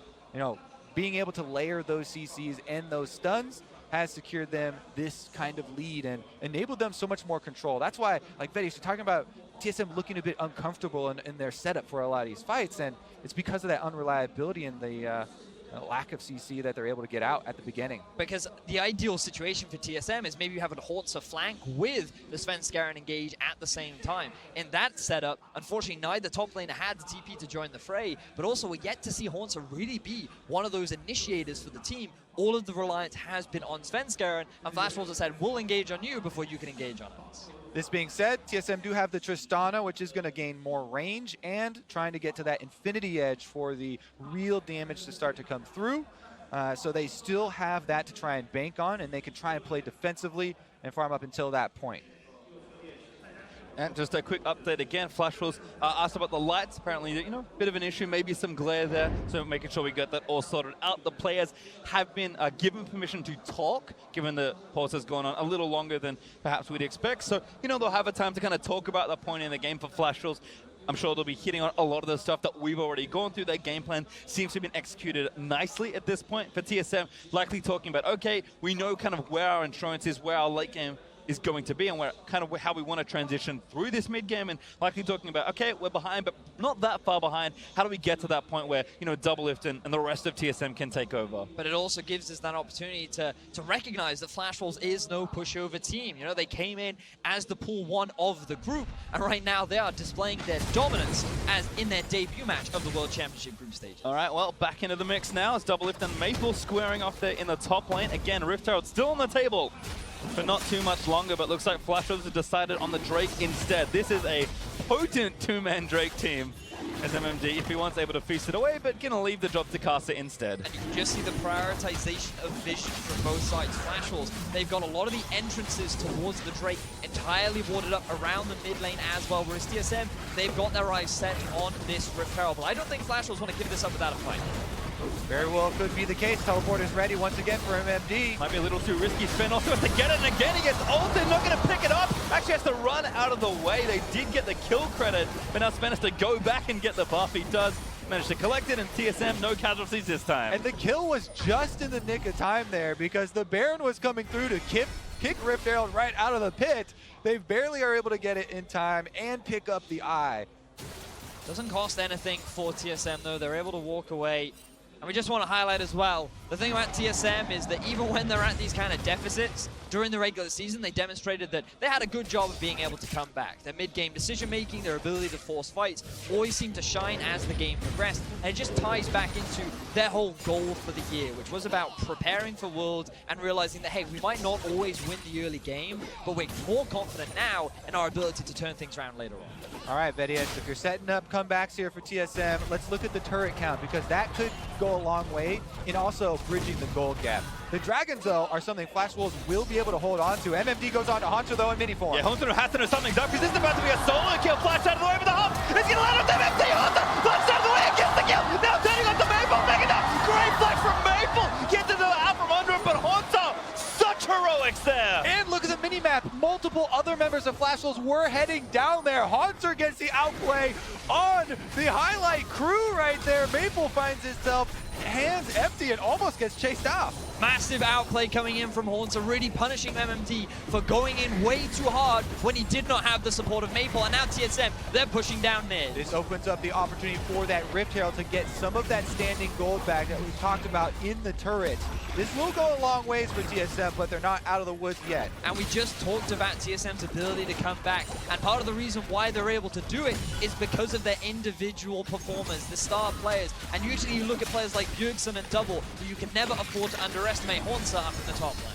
being able to layer those CCs and those stuns has secured them this kind of lead and enabled them so much more control. That's why, like Vedius, you're talking about TSM looking a bit uncomfortable in their setup for a lot of these fights, and it's because of that unreliability and the lack of CC that they're able to get out at the beginning. Because the ideal situation for TSM is maybe you have a Hauntzer flank with the Sven Skaren engage at the same time. In that setup, unfortunately, neither top laner had the TP to join the fray, but also we're yet to see Hauntzer really be one of those initiators for the team. All of the reliance has been on Sven Skaren, and Flash Wolves have said, we'll engage on you before you can engage on us. This being said, TSM do have the Tristana, which is going to gain more range and trying to get to that Infinity Edge for the real damage to start to come through. So they still have that to try and bank on, and they can try and play defensively and farm up until that point. And just a quick update again, Flash Wolves asked about the lights. Apparently, bit of an issue, maybe some glare there. So making sure we get that all sorted out. The players have been given permission to talk, given the pause has gone on a little longer than perhaps we'd expect. So, they'll have a time to kind of talk about the point in the game for Flash Wolves. I'm sure they'll be hitting on a lot of the stuff that we've already gone through. Their game plan seems to have been executed nicely at this point. For TSM, likely talking about, okay, we know kind of where our insurance is, where our late game is going to be, and where kind of how we want to transition through this mid game, and likely talking about, okay, we're behind, but not that far behind. How do we get to that point where Doublelift and the rest of TSM can take over? But it also gives us that opportunity to recognize that Flash Wolves is no pushover team. They came in as the pool 1 of the group, and right now they are displaying their dominance as in their debut match of the World Championship group stage. All right, well, back into the mix now as Doublelift and Maple squaring off there in the top lane. Again, Rift Herald still on the table for not too much longer, but looks like Flash Wolves have decided on the Drake instead. This is a potent 2-man Drake team. as MMD if he wants able to feast it away, but gonna leave the job to Caster instead. And you can just see the prioritization of vision from both sides. Flash Wolves, they've got a lot of the entrances towards the Drake entirely warded up around the mid lane as well, whereas TSM, they've got their eyes set on this Rift Herald. But I don't think Flash Wolves want to give this up without a fight. Very well could be the case. Teleport is ready once again for MMD. Might be a little too risky. Sven also has to get it, and again he gets ulted, not going to pick it up. Actually has to run out of the way. They did get the kill credit, but now Sven has to go back and get the buff. He does manage to collect it, and TSM, no casualties this time. And the kill was just in the nick of time there because the Baron was coming through to kick Rift Herald right out of the pit. They barely are able to get it in time and pick up the eye. Doesn't cost anything for TSM though. They're able to walk away. And we just want to highlight as well, the thing about TSM is that even when they're at these kind of deficits, during the regular season, they demonstrated that they had a good job of being able to come back. Their mid-game decision-making, their ability to force fights, always seemed to shine as the game progressed. And it just ties back into their whole goal for the year, which was about preparing for Worlds and realizing that, hey, we might not always win the early game, but we're more confident now in our ability to turn things around later on. All right, Betty, if you're setting up comebacks here for TSM, let's look at the turret count because that could go a long way in also bridging the gold gap. The Dragons, though, are something Flash Wolves will be able to hold on to. MMD goes on to Honcho, though, in mini form. Yeah, Honcho has to know something's up because this is about to be a solo kill. Flash out of the way with the hump. It's going to land on MMD. Honcho flashed out of the way and gets the kill. Now turning on to Maple, picking up. Great flash from Maple. Gets it out from under him, but Honcho, such heroics there. And look at the mini-map. Multiple other members of Flash Wolves were heading down there. Haunter gets the outplay on the highlight crew right there. Maple finds himself hands empty and almost gets chased off. Massive outplay coming in from Haunter, really punishing MMD for going in way too hard when he did not have the support of Maple. And now TSM, they're pushing down mid. This opens up the opportunity for that Rift Herald to get some of that standing gold back that we've talked about in the turret. This will go a long ways for TSM, but they're not out of the woods yet. And we just talked about TSM's ability to come back. And part of the reason why they're able to do it is because of their individual performers, the star players. And usually you look at players like Bjergsen and Double, who you can never afford to underestimate. Haunter up in the top lane.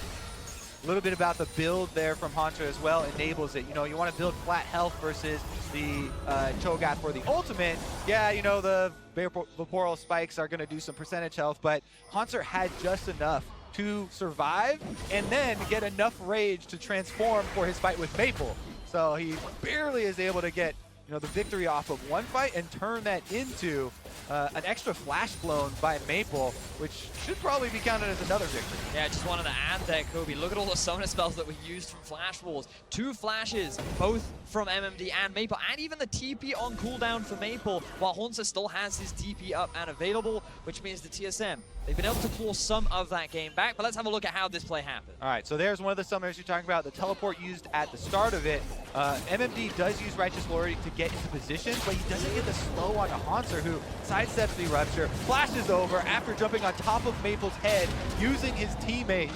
A little bit about the build there from Haunter as well enables it. You know, you want to build flat health versus the Cho'Gath for the ultimate. Yeah, you know, the Vaporal spikes are going to do some percentage health, but Haunter had just enough to survive and then get enough rage to transform for his fight with Maple. So he barely is able to get, you know, the victory off of one fight and turn that into an extra flash blown by Maple, which should probably be counted as another victory. Yeah, I just wanted to add there, Kobe. Look at all the summoner spells that were used from Flash Wolves. 2 flashes, both from MMD and Maple, and even the TP on cooldown for Maple, while Haunter still has his TP up and available, which means the TSM, they've been able to claw some of that game back. But let's have a look at how this play happened. All right, so there's one of the summoners you're talking about, the teleport used at the start of it. MMD does use Righteous Glory to get into position, but he doesn't get the slow on Haunter, who sidesteps the Rupture, flashes over after jumping on top of Maple's head, using his teammate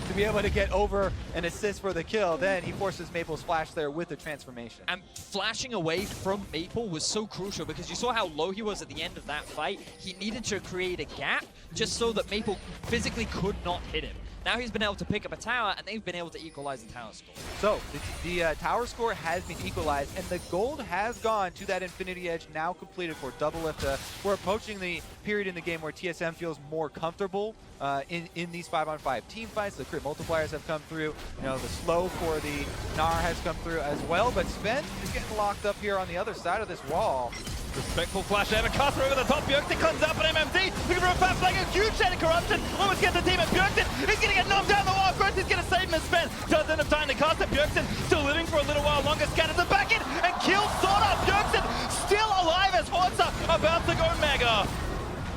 to be able to get over and assist for the kill. Then he forces Maple's flash there with the transformation. And flashing away from Maple was so crucial because you saw how low he was at the end of that fight. He needed to create a gap just so that Maple physically could not hit him. Now he's been able to pick up a tower, and they've been able to equalize the tower score. So the tower score has been equalized, and the gold has gone to that Infinity Edge, now completed for Doublelift. We're approaching the period in the game where TSM feels more comfortable in these 5-on-5 team fights. The crit multipliers have come through. You know, the slow for the Gnar has come through as well, but Sven is getting locked up here on the other side of this wall. Respectful flash there, Caster over the top. Bjergsen comes up, and MMD looking for a fast flank, a huge shade of corruption. Almost gets the team, and Bjergsen is going to get knocked down the wall. Growth is going to save him and Sven. Doesn't have time to Caster. Bjergsen still living for a little while longer. Scatters the back in and kills Sora. Bjergsen still alive as Haunter about to go mega.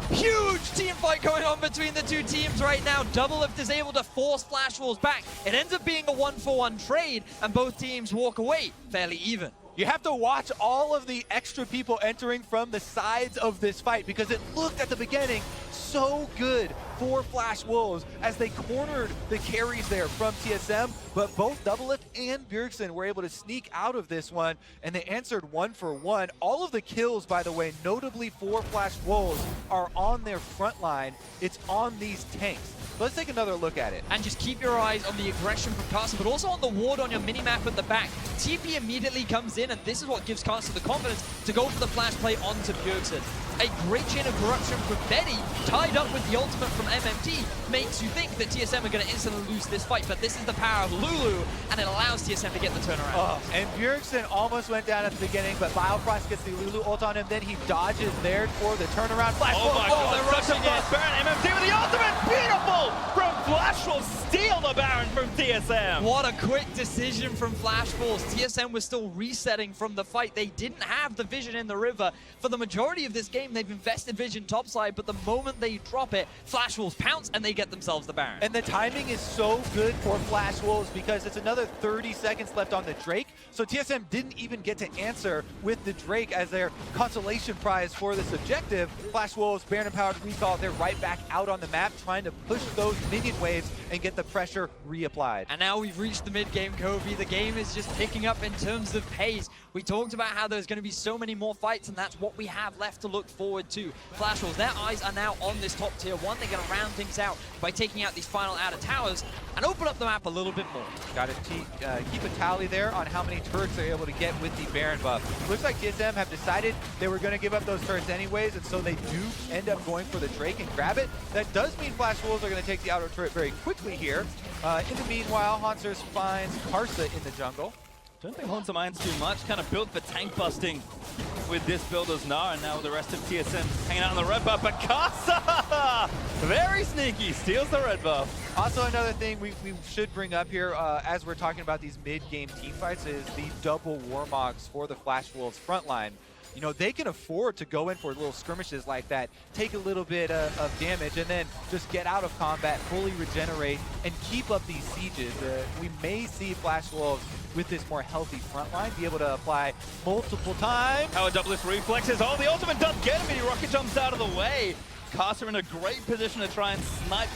Huge team fight going on between the two teams right now. Doublelift is able to force Flash Wolves back. It ends up being a 1-for-1 trade, and both teams walk away fairly even. You have to watch all of the extra people entering from the sides of this fight because it looked at the beginning so good for Flash Wolves as they cornered the carries there from TSM, but both Doublelift and Bjergsen were able to sneak out of this one, and they answered 1 for 1. All of the kills, by the way, notably for Flash Wolves, are on their front line. It's on these tanks. Let's take another look at it. And just keep your eyes on the aggression from Carson, but also on the ward on your minimap at the back. TP immediately comes in, and this is what gives Carson the confidence to go for the flash play onto Bjergsen. A great chain of corruption from Betty, tied up with the ultimate from MMT, makes you think that TSM are going to instantly lose this fight, but this is the power of Lulu, and it allows TSM to get the turnaround. Oh, and Bjergsen almost went down at the beginning, but Biofrost gets the Lulu ult on him, then he dodges there for the turnaround. Flash oh my god, they're such a rushing fast Baron. MMT with the ultimate, beautiful from Flash will steal the Baron from TSM. What a quick decision from Flash Wolves. TSM was still resetting from the fight. They didn't have the vision in the river. For the majority of this game, they've invested vision topside, but the moment they drop it, Flash Wolves pounce and they get themselves the Baron. And the timing is so good for Flash Wolves because it's another 30 seconds left on the Drake, so TSM didn't even get to answer with the Drake as their consolation prize for this objective. Flash Wolves, Baron-empowered recall, they're right back out on the map trying to push those minion waves and get the pressure reapplied. And now we've reached the mid-game, Kobe. The game is just picking up in terms of pace. We talked about how there's going to be so many more fights, and that's what we have left to look forward to. Flash Wolves, their eyes are now on this top tier 1. They're going to round things out by taking out these final outer towers and open up the map a little bit more. Got to keep a tally there on how many turrets they're able to get with the Baron buff. Looks like TSM have decided they were going to give up those turrets anyways, and so they do end up going for the Drake and grab it. That does mean Flash Wolves are going to take the outer turret very quickly here. In the meanwhile, Hansers finds Karsa in the jungle. Don't think Hansa minds too much. Kind of built for tank busting with this build as Gnar, and now the rest of TSM hanging out on the red buff. But Karsa, very sneaky, steals the red buff. Also, another thing we should bring up here as we're talking about these mid-game team fights is the double Warmogs for the Flash Wolves frontline. You know, they can afford to go in for little skirmishes like that, take a little bit of damage, and then just get out of combat, fully regenerate, and keep up these sieges. We may see Flash Wolves with this more healthy front line be able to apply multiple times. How a doublelift reflexes. Oh, the ultimate does get him, and he rocket jumps out of the way. Karsa in a great position to try and snipe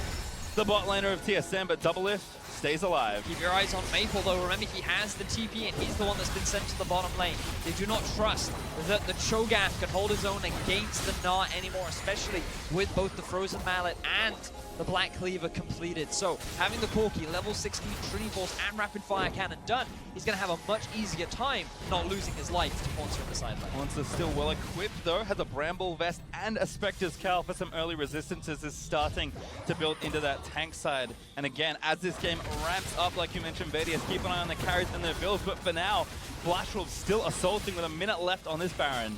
the bot laner of TSM, but doublelift stays alive. Keep your eyes on Maple, though. Remember, he has the TP, and he's the one that's been sent to the bottom lane. They do not trust that the Cho'Gath can hold his own against the Gnar anymore, especially with both the Frozen Mallet and the Black Cleaver completed. So, having the Corki, level 16 Trinity Force, and Rapid Fire Cannon done, he's going to have a much easier time not losing his life to Monster on the sideline. Monster's still well equipped, though. Has a Bramble Vest and a Spectre's Cowl for some early resistances. Is starting to build into that tank side. And again, as this game ramps up, like you mentioned, Vedius, keep an eye on the carries and their builds. But for now, Flash Wolves still assaulting with a minute left on this Baron.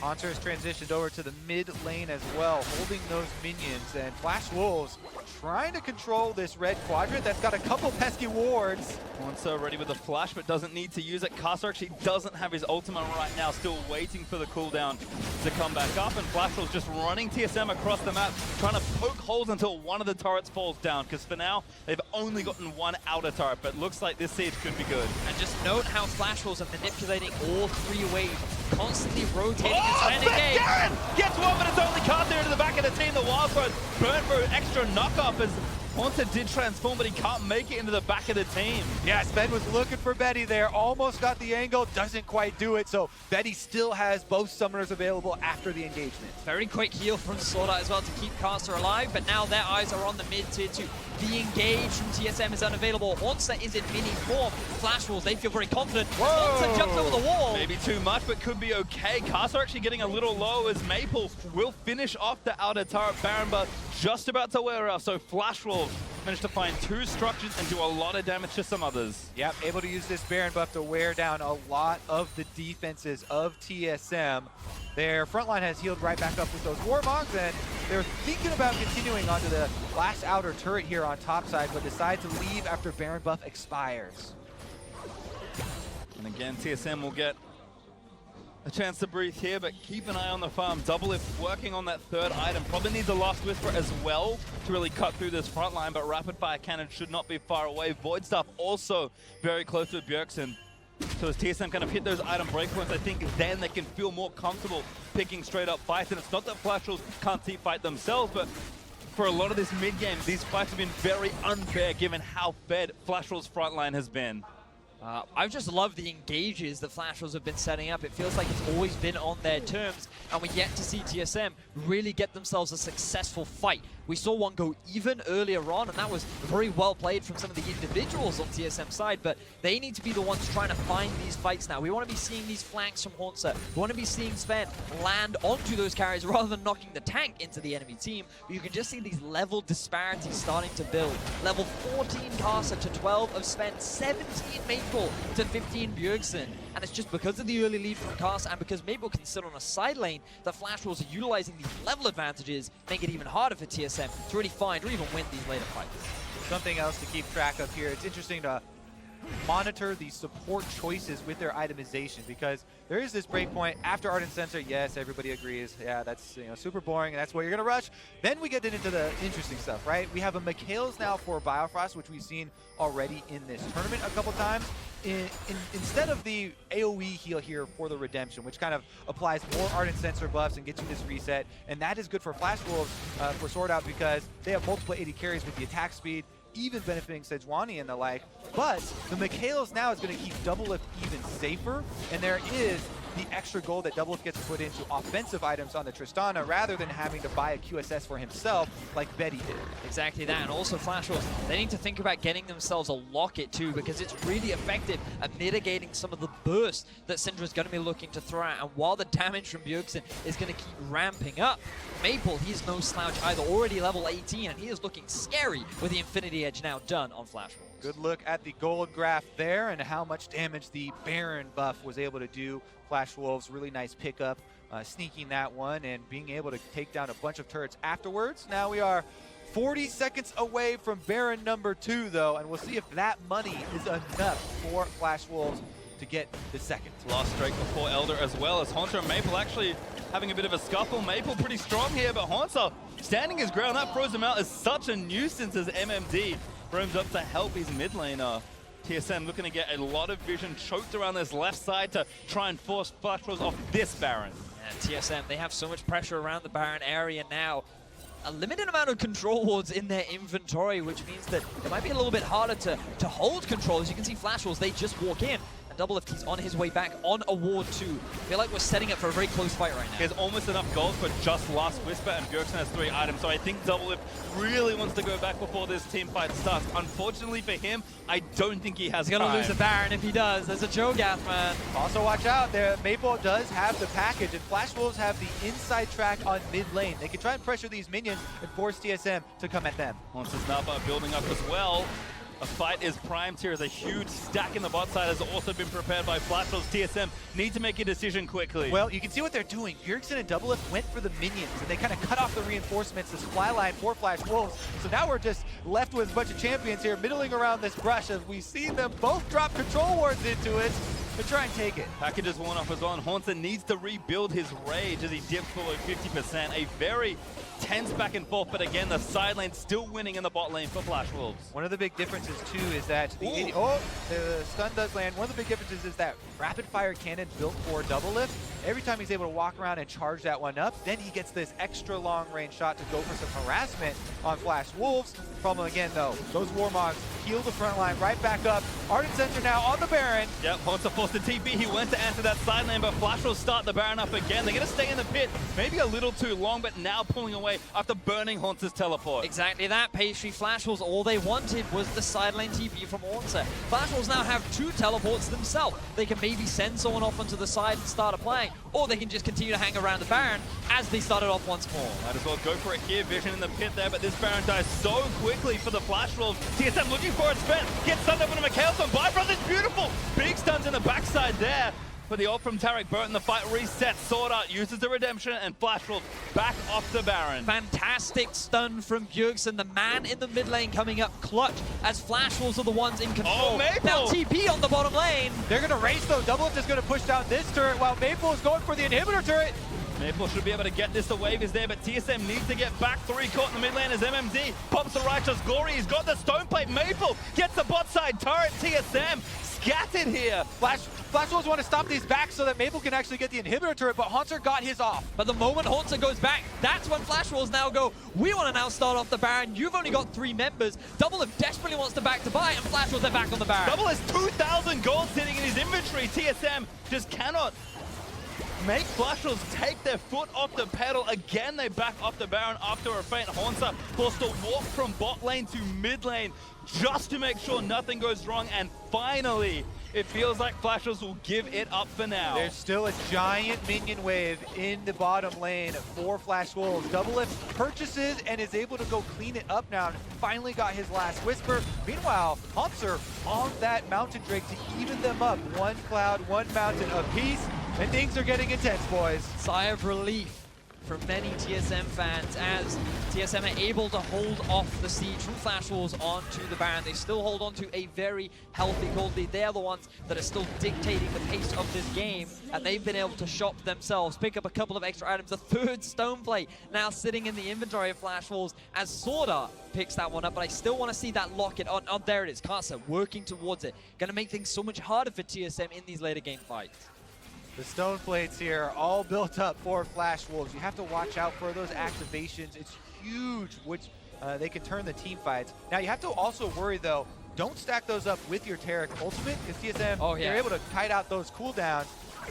Haunter has transitioned over to the mid lane as well, holding those minions, and Flash Wolves trying to control this red quadrant that's got a couple pesky wards. Once ready with the flash, but doesn't need to use it. Karsa actually doesn't have his ultimate right now, still waiting for the cooldown to come back up, and Flash Wolves just running TSM across the map, trying to poke holes until one of the turrets falls down, because for now, they've only gotten one outer turret, but looks like this siege could be good. And just note how Flash Wolves are manipulating all 3 waves, constantly rotating and Oh, spending game. Garen gets one, but it's only Karsa into the back of the team. The Wild Throw burnt for extra knockoff as Haunter did transform, but he can't make it into the back of the team. Yeah, Ben was looking for Betty there, almost got the angle, doesn't quite do it, so Betty still has both summoners available after the engagement. Very quick heal from Sword Art as well to keep Karsa alive, but now their eyes are on the mid tier 2. The engage from TSM is unavailable. Haunter is in mini form. Flash Wolves, they feel very confident. Haunter jumps over the wall. Maybe too much, but could be okay. Karsa actually getting a little low as Maple will finish off the outer turret. Baron buff just about to wear off, so Flash Wolves managed to find 2 structures and do a lot of damage to some others. Yep, able to use this Baron buff to wear down a lot of the defenses of TSM. Their front line has healed right back up with those Warmogs, and they're thinking about continuing onto the last outer turret here on top side, but decide to leave after Baron buff expires. And again, TSM will get a chance to breathe here, but keep an eye on the farm. Doublelift working on that 3rd item. Probably needs a Last Whisper as well to really cut through this front line, but Rapid Fire Cannon should not be far away. Void Staff also very close with Bjergsen. So as TSM kind of hit those item breakpoints, I think then they can feel more comfortable picking straight up fights. And it's not that Flash Wolves can't team fight themselves, but for a lot of this mid game, these fights have been very unfair given how fed Flash Wolves' front line has been. I just love the engages that Flash Wolves have been setting up. It feels like it's always been on their terms, and we yet to see TSM really get themselves a successful fight. We saw one go even earlier on, and that was very well played from some of the individuals on TSM side, but they need to be the ones trying to find these fights now. We want to be seeing these flanks from Hauntzer. We want to be seeing Sven land onto those carries rather than knocking the tank into the enemy team. You can just see these level disparities starting to build. Level 14 Kasa to 12 of Sven, 17 Maple to 15 Bjergsen. And it's just because of the early lead from Kasa and because Maple can sit on a side lane that Flash Wolves are utilizing these level advantages, make it even harder for TSM to really find or even win these later fights. Something else to keep track of here. It's interesting to monitor the support choices with their itemization, because there is this breakpoint after Ardent Sensor. Yes, everybody agrees. Yeah, that's super boring, and that's what you're gonna rush. Then we get into the interesting stuff, right? We have a Mikhail's now for Biofrost, which we've seen already in this tournament a couple times. Instead of the AoE heal here for the Redemption, which kind of applies more Ardent Sensor buffs and gets you this reset, and that is good for Flash Wolves for Sword Out because they have multiple 80 carries with the attack speed, even benefiting Sejuani and the like. But the Mikhail's now is going to keep Doublelift even safer, and there is the extra gold that Doublelift gets put into offensive items on the Tristana rather than having to buy a QSS for himself like Betty did. Exactly that, and also Flash Wolves, they need to think about getting themselves a locket too, because it's really effective at mitigating some of the burst that Syndra's going to be looking to throw out. And while the damage from Bjergsen is going to keep ramping up, Maple, he's no slouch either, already level 18, and he is looking scary with the Infinity Edge now done on Flash Wolves. Good look at the gold graph there and how much damage the Baron buff was able to do. Flash Wolves, really nice pickup, sneaking that one and being able to take down a bunch of turrets afterwards. Now we are 40 seconds away from Baron number 2, though, and we'll see if that money is enough for Flash Wolves to get the second. Last strike before Elder as well, as Haunter and Maple actually having a bit of a scuffle. Maple pretty strong here, but Haunter standing his ground. That froze him out is such a nuisance as MMD roams up to help his mid laner. TSM looking to get a lot of vision choked around this left side to try and force Flash Wolves off this Baron. And TSM, they have so much pressure around the Baron area now. A limited amount of control wards in their inventory, which means that it might be a little bit harder to hold control. As you can see, Flash Wolves, they just walk in. And Doublelift, he's on his way back on a ward 2. I feel like we're setting up for a very close fight right now. He has almost enough gold for just Last Whisper, and Bjergsen has 3 items, so I think Doublelift really wants to go back before this team fight starts. Unfortunately for him, I don't think he has He's gonna lose the Baron if he does. There's a Jogath, man. Also watch out, there Maple does have the package, and Flash Wolves have the inside track on mid lane. They can try and pressure these minions and force TSM to come at them. Monsters now building up as well. A fight is primed here as a huge stack in the bot side has also been prepared by Flash Wolves. TSM need to make a decision quickly. Well, you can see what they're doing. Bjergsen and Doublelift went for the minions, and they kind of cut off the reinforcements, this fly line for Flash Wolves. So now we're just left with a bunch of champions here middling around this brush as we see them both drop control wards into it to try and take it. Package is worn off as well, and Haunter needs to rebuild his rage as he dips below 50%. A very tense back and forth, but again, the side lane still winning in the bot lane for Flash Wolves. One of the big differences too is that the stun does land. One of the big differences is that rapid fire cannon built for Doublelift. Every time he's able to walk around and charge that one up, then he gets this extra long range shot to go for some harassment on Flash Wolves. Problem again though, those Warmogs heal the front line right back up. Ardent Sensor now on the Baron. Yep, Haunter forced the TP. He went to answer that side lane, but Flash will start the Baron up again. They're going to stay in the pit, maybe a little too long, but now pulling away after burning Haunter's teleport. Exactly that, Pastry. Flash Wolves, all they wanted was the side lane TP from Haunter. Flash Wolves now have 2 teleports themselves. They can maybe send someone off onto the side and start playing, or they can just continue to hang around the Baron as they started off once more. Might as well go for it here. Vision in the pit there, but this Baron dies so quickly for the Flash Wolves. TSM looking for it, Sven gets stunned up into Mikhail's on Bifrost. It's beautiful. Big stuns in the backside there. But the ult from Tarek Burton, the fight resets. Sword Art uses the Redemption, and Flash Wolves back off the Baron. Fantastic stun from Bjergsen, the man in the mid lane coming up clutch as Flash Wolves are the ones in control. Oh, Maple! Now TP on the bottom lane. They're going to race though. Doublelift is going to push down this turret while Maple is going for the inhibitor turret. Maple should be able to get this. The wave is there, but TSM needs to get back. 3 caught in the mid lane as MMD pops the Righteous Glory. He's got the stone plate. Maple gets the bot side turret. TSM scattered here. Flash Wolves want to stop these back so that Maple can actually get the inhibitor turret, but Haunter got his off. But the moment Haunter goes back, that's when Flash Wolves now go, we want to now start off the Baron. You've only got 3 members. Double if desperately wants to back to buy, and Flash Wolves are back on the Baron. Double has 2,000 gold sitting in his inventory. TSM just cannot make Flash Wolves take their foot off the pedal. Again, they back off the Baron after a feint. Haunter forced to walk from bot lane to mid lane just to make sure nothing goes wrong. And finally, it feels like Flash Wolves will give it up for now. There's still a giant minion wave in the bottom lane for Flash Wolves. Doublelift purchases and is able to go clean it up now and finally got his last Whisper. Meanwhile, Haunter on that Mountain Drake to even them up. 1 cloud, 1 mountain apiece, and things are getting intense, boys. Sigh of relief from many TSM fans as TSM are able to hold off the siege from Flash Wolves onto the Baron. They still hold on to a very healthy gold lead. They're the ones that are still dictating the pace of this game, and they've been able to shop themselves, pick up a couple of extra items. The 3rd stone plate now sitting in the inventory of Flash Wolves as Sorda picks that one up, but I still want to see that locket on. Oh, there it is. Casa working towards it. Going to make things so much harder for TSM in these later game fights. The stone plates here all built up for Flash Wolves. You have to watch out for those activations. It's huge, which they can turn the team fights. Now you have to also worry though, don't stack those up with your Taric ultimate, because TSM, they're able to kite out those cooldowns.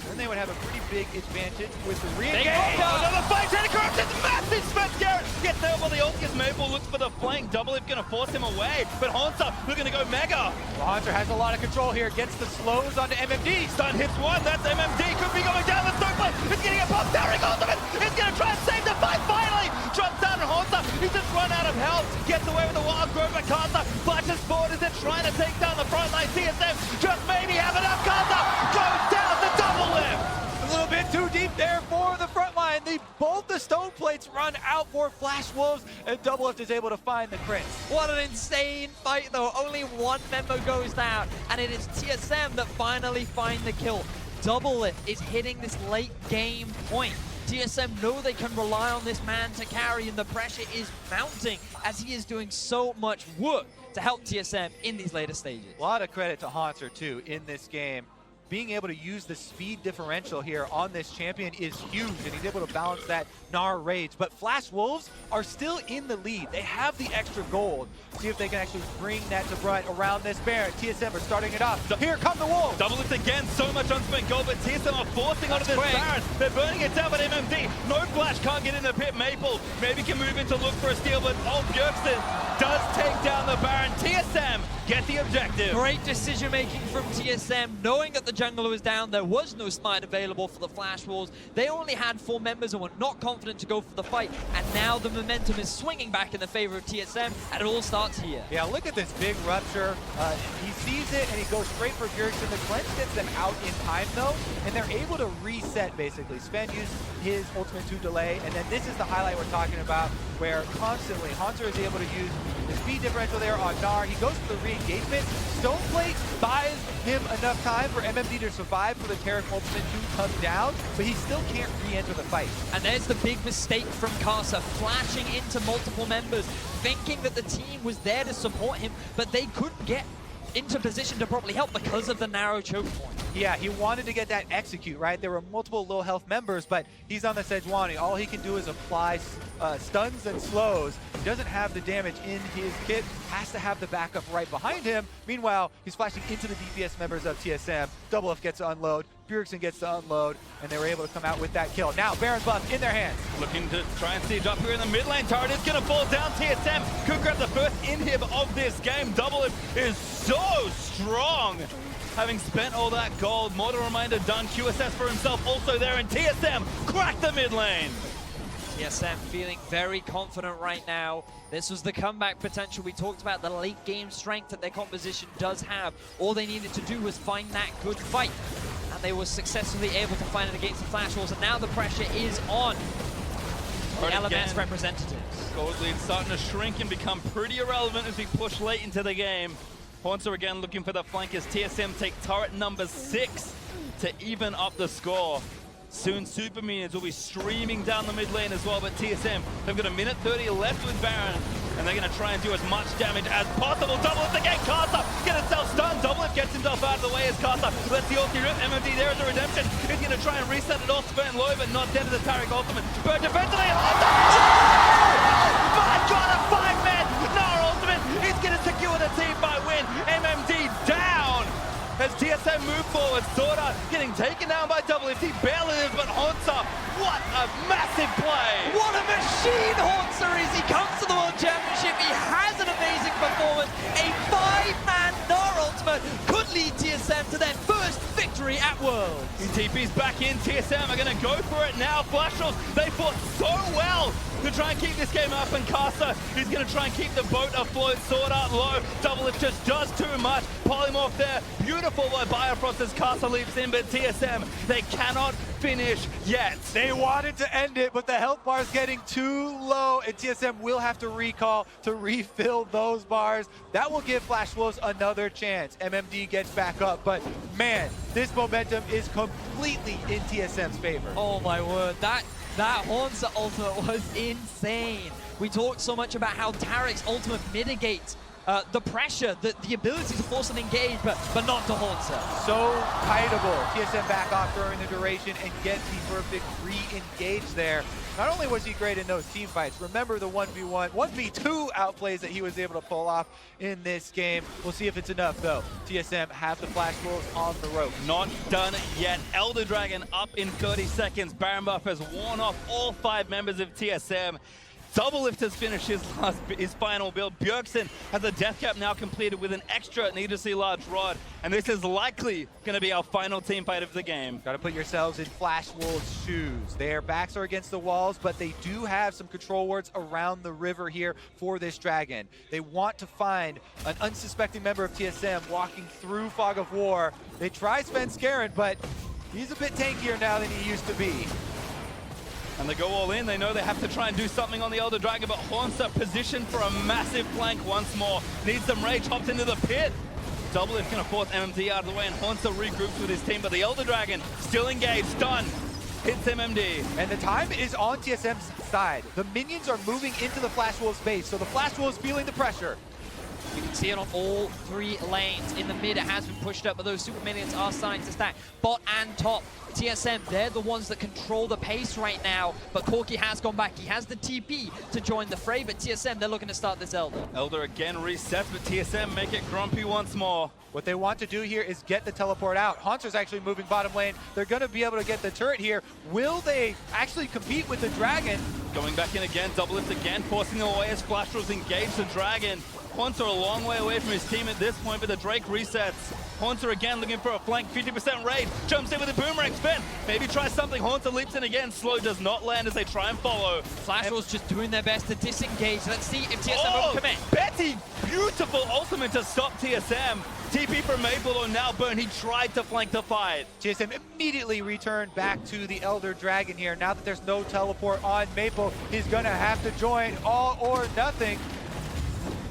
Then they would have a pretty big advantage with the re-engage. Another fight, trying to corrupt it, massive Spence Garrett gets there by the ult, as Maple looks for the flank. Doublelift gonna force him away, but Haunter looking to go mega. Well, Haunter has a lot of control here, gets the slows onto MMD. Stun hits 1, that's MMD, could be going down the stone plate. It's getting a pop, Derek ultimate, is gonna try and save the fight, finally! Drops down on Haunter, he's just run out of health, gets away with the wild grove, but Carter flashes forward as they're trying to take down the front line. TSM just maybe have enough. Carter goes down the double lift. A little bit too deep there for the front line. Both the stone plates run out for Flash Wolves, and Doublelift is able to find the crits. What an insane fight though. Only 1 member goes down, and it is TSM that finally find the kill. Doublelift is hitting this late game point. TSM know they can rely on this man to carry, and the pressure is mounting as he is doing so much work to help TSM in these later stages. A lot of credit to Haunter too in this game. Being able to use the speed differential here on this champion is huge, and he's able to balance that Gnar Rage. But Flash Wolves are still in the lead. They have the extra gold. See if they can actually bring that to brunt around this Baron. TSM are starting it off. Here come the Wolves. Doublelift again, so much unspent gold, but TSM are forcing onto this Baron. They're burning it down, but MMD, no flash, can't get in the pit. Maple maybe can move in to look for a steal, but Bjergsen does take down the Baron. TSM get the objective. Great decision making from TSM, knowing that the jungler was down. There was no smite available for the Flash Wolves. They only had 4 members and were not confident to go for the fight, and now the momentum is swinging back in the favor of TSM, and it all starts here. Yeah, look at this big rupture. He sees it and he goes straight for Bjergsen. The cleanse gets them out in time though, and they're able to reset basically. Sven used his ultimate to delay, and then this is the highlight we're talking about, where constantly Haunter is able to use the speed differential there on Gnar. He goes for the re-engagement. Stoneplate buys him enough time for MMD to survive for the Taric ultimate to come down, but he still can't re-enter the fight. And there's the big mistake from Casa, flashing into multiple members, thinking that the team was there to support him, but they couldn't get into position to properly help because of the narrow choke point. Yeah, he wanted to get that execute, right? There were multiple low health members, but he's on the Sejuani. All he can do is apply stuns and slows. He doesn't have the damage in his kit, has to have the backup right behind him. Meanwhile, he's flashing into the DPS members of TSM. Doublelift gets to unload, Bjergsen gets to unload, and they were able to come out with that kill. Now, Baron's buff in their hands. Looking to try and siege up here in the mid lane. Turret is going to fall down. TSM could grab the first inhib of this game. Doublelift is so strong. Having spent all that gold, Mortal Reminder done. QSS for himself also there, and TSM cracked the mid lane. TSM feeling very confident right now. This was the comeback potential. We talked about the late game strength that their composition does have. All they needed to do was find that good fight, and they were successfully able to find it against the Flash Wolves, and now the pressure is on the LMS representatives. Gold lead starting to shrink and become pretty irrelevant as we push late into the game. Haunter again looking for the flank as TSM take turret number 6 to even up the score. Soon Super Minions will be streaming down the mid lane as well, but TSM, they've got a minute 30 left with Baron, and they're going to try and do as much damage as possible. Doublelift again, Kasa get himself stunned. Doublelift gets himself out of the way as Kasa lets the ulti rip. MMD, there is a redemption. He's going to try and reset it off, burn low, but not dead to the Taric ultimate. Burn defensively, my God, a 5-man Nara ultimate. He's going to secure the team by win. MMD down. As TSM move forward, Sorta getting taken down by Doublelift. He barely lives, but Honsa, what a massive play! What a machine Honsa is! He comes to the World Championship, he has an amazing performance. A 5-man Nara ultimate could lead TSM to their first victory at Worlds. TP's back in, TSM are gonna go for it now. Flashels, they fought so well to try and keep this game up, and Kasa is gonna try and keep the boat afloat. Sword Art low, Doublelift just does too much. Polymorph there, beautiful by Biofrost as Kasa leaps in, but TSM, they cannot finish yet. They wanted to end it, but the health bar is getting too low, and TSM will have to recall to refill those bars. That will give Flash Wolves another chance. MMD gets back up, but man, this momentum is completely in TSM's favor. Oh my word, that Honsa ultimate was insane. We talked so much about how Taric's ultimate mitigates the pressure, the ability to force an engage, but not to Honsa. So kiteable. TSM back off during the duration and gets the perfect re-engage there. Not only was he great in those team fights, remember the 1v1, 1v2 outplays that he was able to pull off in this game. We'll see if it's enough though. TSM have the Flash Wolves on the rope. Not done yet. Elder Dragon up in 30 seconds. Baron buff has worn off all 5 members of TSM. Doublelift has finished his final build. Bjergsen has a death cap now completed with an extra needlessly large rod, and this is likely going to be our final team fight of the game. Got to put yourselves in Flash Wolves' shoes. Their backs are against the walls, but they do have some control wards around the river here for this dragon. They want to find an unsuspecting member of TSM walking through Fog of War. They try Sven Skaren, but he's a bit tankier now than he used to be. And they go all in. They know they have to try and do something on the Elder Dragon, but Honsa positioned for a massive flank once more. Needs some rage, hops into the pit. Doublelift gonna force MMD out of the way, and Honsa regroups with his team, but the Elder Dragon still engaged, stunned. Hits MMD. And the time is on TSM's side. The minions are moving into the Flash Wolves base, so the Flash Wolves feeling the pressure. You can see it on all 3 lanes. In the mid, it has been pushed up, but those super minions are starting to stack. Bot and top. TSM, they're the ones that control the pace right now, but Corki has gone back. He has the TP to join the fray, but TSM, they're looking to start this Elder. Elder again resets, but TSM make it grumpy once more. What they want to do here is get the teleport out. Hanser's actually moving bottom lane. They're going to be able to get the turret here. Will they actually compete with the dragon? Going back in again, Doublelift again, forcing them away as Flash Wolves engage the dragon. Honsa a long way away from his team at this point, but the Drake resets. Honsa again looking for a flank, 50% rage, jumps in with a boomerang spin. Maybe try something, Honsa leaps in again, slow does not land as they try and follow. Flash Wolves just doing their best to disengage. Let's see if TSM will commit. Betty, beautiful ultimate to stop TSM. TP from Maple on now burn, he tried to flank the fight. TSM immediately returned back to the Elder Dragon here. Now that there's no teleport on Maple, he's gonna have to join all or nothing.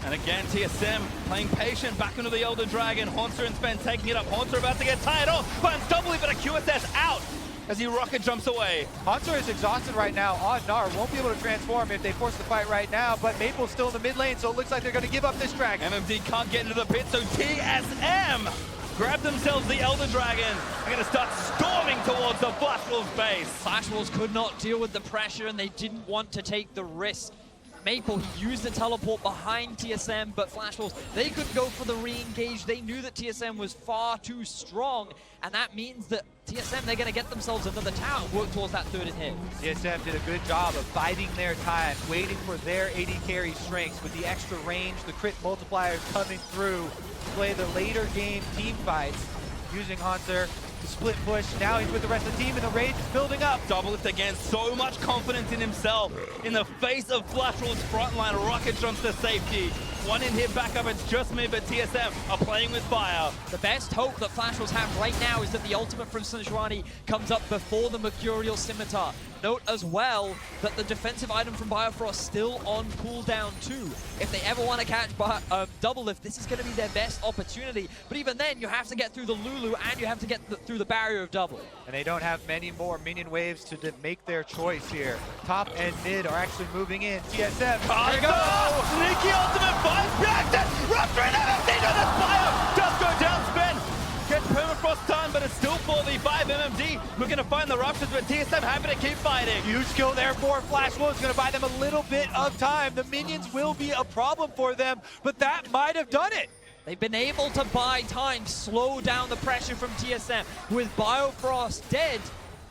And again, TSM playing patient back into the Elder Dragon. Honsa and Sven taking it up. Honsa about to get tied off. Finds Doublelift, but a QSS out as he rocket jumps away. Hanser is exhausted right now on Gnar. Won't be able to transform if they force the fight right now, but Maple's still in the mid lane, so it looks like they're going to give up this dragon. MMD can't get into the pit, so TSM grab themselves the Elder Dragon. They're going to start storming towards the Flash Wolves base. Flash Wolves could not deal with the pressure, and they didn't want to take the risk. Maple, he used the teleport behind TSM, but Flash Wolves, they couldn't go for the re-engage. They knew that TSM was far too strong, and that means that TSM, they're going to get themselves another tower and work towards that third hit. TSM did a good job of biding their time, waiting for their AD carry strengths with the extra range, the crit multipliers coming through to play the later game team fights, using Hanser to split push. Now he's with the rest of the team, and the rage is building up. Doublelift again, so much confidence in himself. In the face of Flash Wolves' frontline, rocket jumps to safety. One in hit back up, it's just me, but TSM are playing with fire. The best hope that Flash Wolves have right now is that the ultimate from Sejuani comes up before the Mercurial Scimitar. Note as well that the defensive item from Biofrost still on cooldown too. If they ever want to catch Doublelift, this is going to be their best opportunity. But even then, you have to get through the Lulu and you have to get through the barrier of double. And they don't have many more minion waves to make their choice here. Top and mid are actually moving in. TSM, there you go! Sneaky ultimate finds Reactor! Rupture and MMD to the fire! Does go down, Sven! Gets permafrost done, but it's still 4v5. MMD looking to find the ruptures, but TSM happy to keep fighting. Huge skill there for Flash Wolves, going to buy them a little bit of time. The minions will be a problem for them, but that might have done it. They've been able to buy time, slow down the pressure from TSM. With Biofrost dead,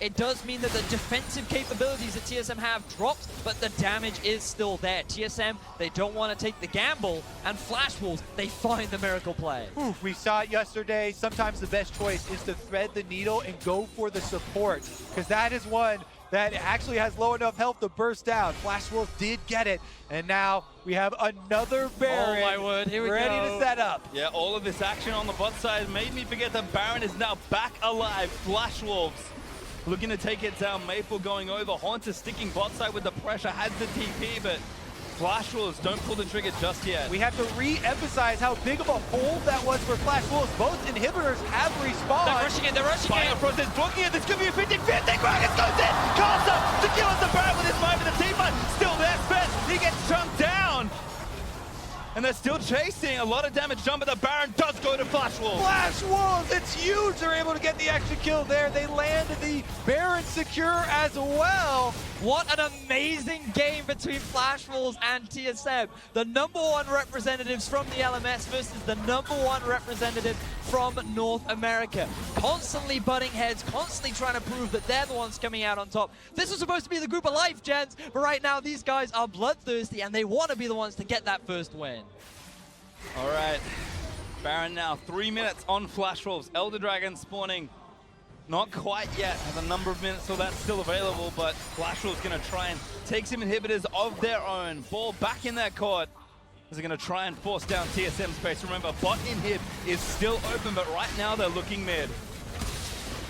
it does mean that the defensive capabilities that TSM have dropped, but the damage is still there. TSM, they don't want to take the gamble, and Flash Wolves, they find the miracle play. We saw it yesterday. Sometimes the best choice is to thread the needle and go for the support, because that is one that actually has low enough health to burst down. Flash Wolves did get it, and now we have another Baron. Oh my word, here we ready go. to set up. Yeah, all of this action on the bot side made me forget that Baron is now back alive. Flash Wolves looking to take it down. Maple going over. Haunter sticking bot side with the pressure, has the TP, but Flash Wolves don't pull the trigger just yet. We have to re-emphasize how big of a hold that was for Flash Wolves. Both inhibitors have respawned. They're rushing in, they're rushing in. Biofrost is blocking it. This could be a 50-50. Gragas goes in. Casa secures the Baron with his 5 in the team fight. Still there, Spence. He gets chunked down. And they're still chasing. A lot of damage done, but the Baron does go to Flash Wolves. Flash Wolves, it's huge. They're able to get the extra kill there. They land the Baron secure as well. What an amazing game between Flash Wolves and TSM. The #1 representatives from the LMS versus the #1 representative from North America. Constantly butting heads, constantly trying to prove that they're the ones coming out on top. This was supposed to be the group of life, gents, but right now these guys are bloodthirsty and they want to be the ones to get that first win. All right, Baron now 3 minutes on Flash Wolves. Elder Dragon spawning. Not quite yet. Has a number of minutes, so that's still available, but Flash Wolves going to try and take some inhibitors of their own. Ball back in their court. They're going to try and force down TSM space. Remember, bot inhib is still open, but right now they're looking mid.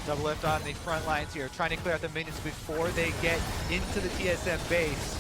Double lift on the front lines here, trying to clear out the minions before they get into the TSM base.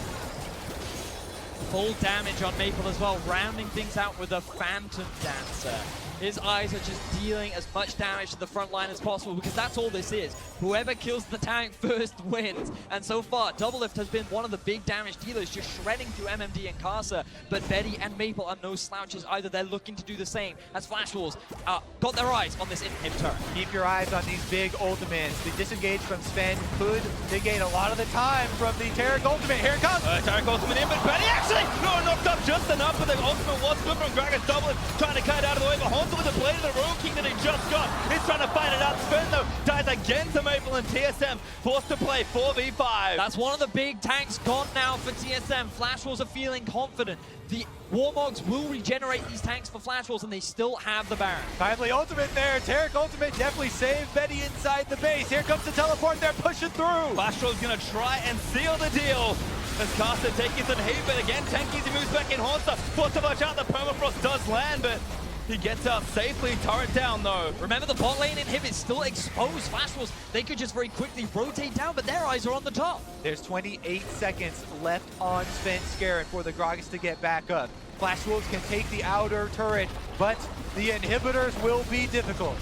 Full damage on Maple as well, rounding things out with a Phantom Dancer. His eyes are just dealing as much damage to the front line as possible because that's all this is. Whoever kills the tank first wins. And so far, Double Lift has been one of the big damage dealers, just shredding through MMD and Casa. But Betty and Maple are no slouches either. They're looking to do the same as Flash Wolves got their eyes on this inhibitor. Keep your eyes on these big ultimates. The disengage from Sven could negate a lot of the time from the Taric ultimate. Here it comes. Taric ultimate in, but Betty actually knocked up just enough, but the ultimate was good from Gragas. Double Lift trying to cut it out of the way, but with the blade of the Ruin King that he just got. He's trying to fight it out. Sven, though, dies again to Maple, and TSM forced to play 4v5. That's one of the big tanks gone now for TSM. Flash Wolves are feeling confident. The Warmogs will regenerate these tanks for Flash Wolves, and they still have the Baron. Timely ultimate there. Taric ultimate definitely saved Betty inside the base. Here comes the teleport. They're pushing through. Flash Wolves going to try and seal the deal. As Casa taking some heat, but again, Tanky moves back in. Haunter forced to watch out. The permafrost does land, but he gets out safely. Turret down, though. Remember, the bot lane inhib is still exposed. Flash Wolves, they could just very quickly rotate down, but their eyes are on the top. There's 28 seconds left on Sven Scarin for the Gragas to get back up. Flash Wolves can take the outer turret, but the inhibitors will be difficult.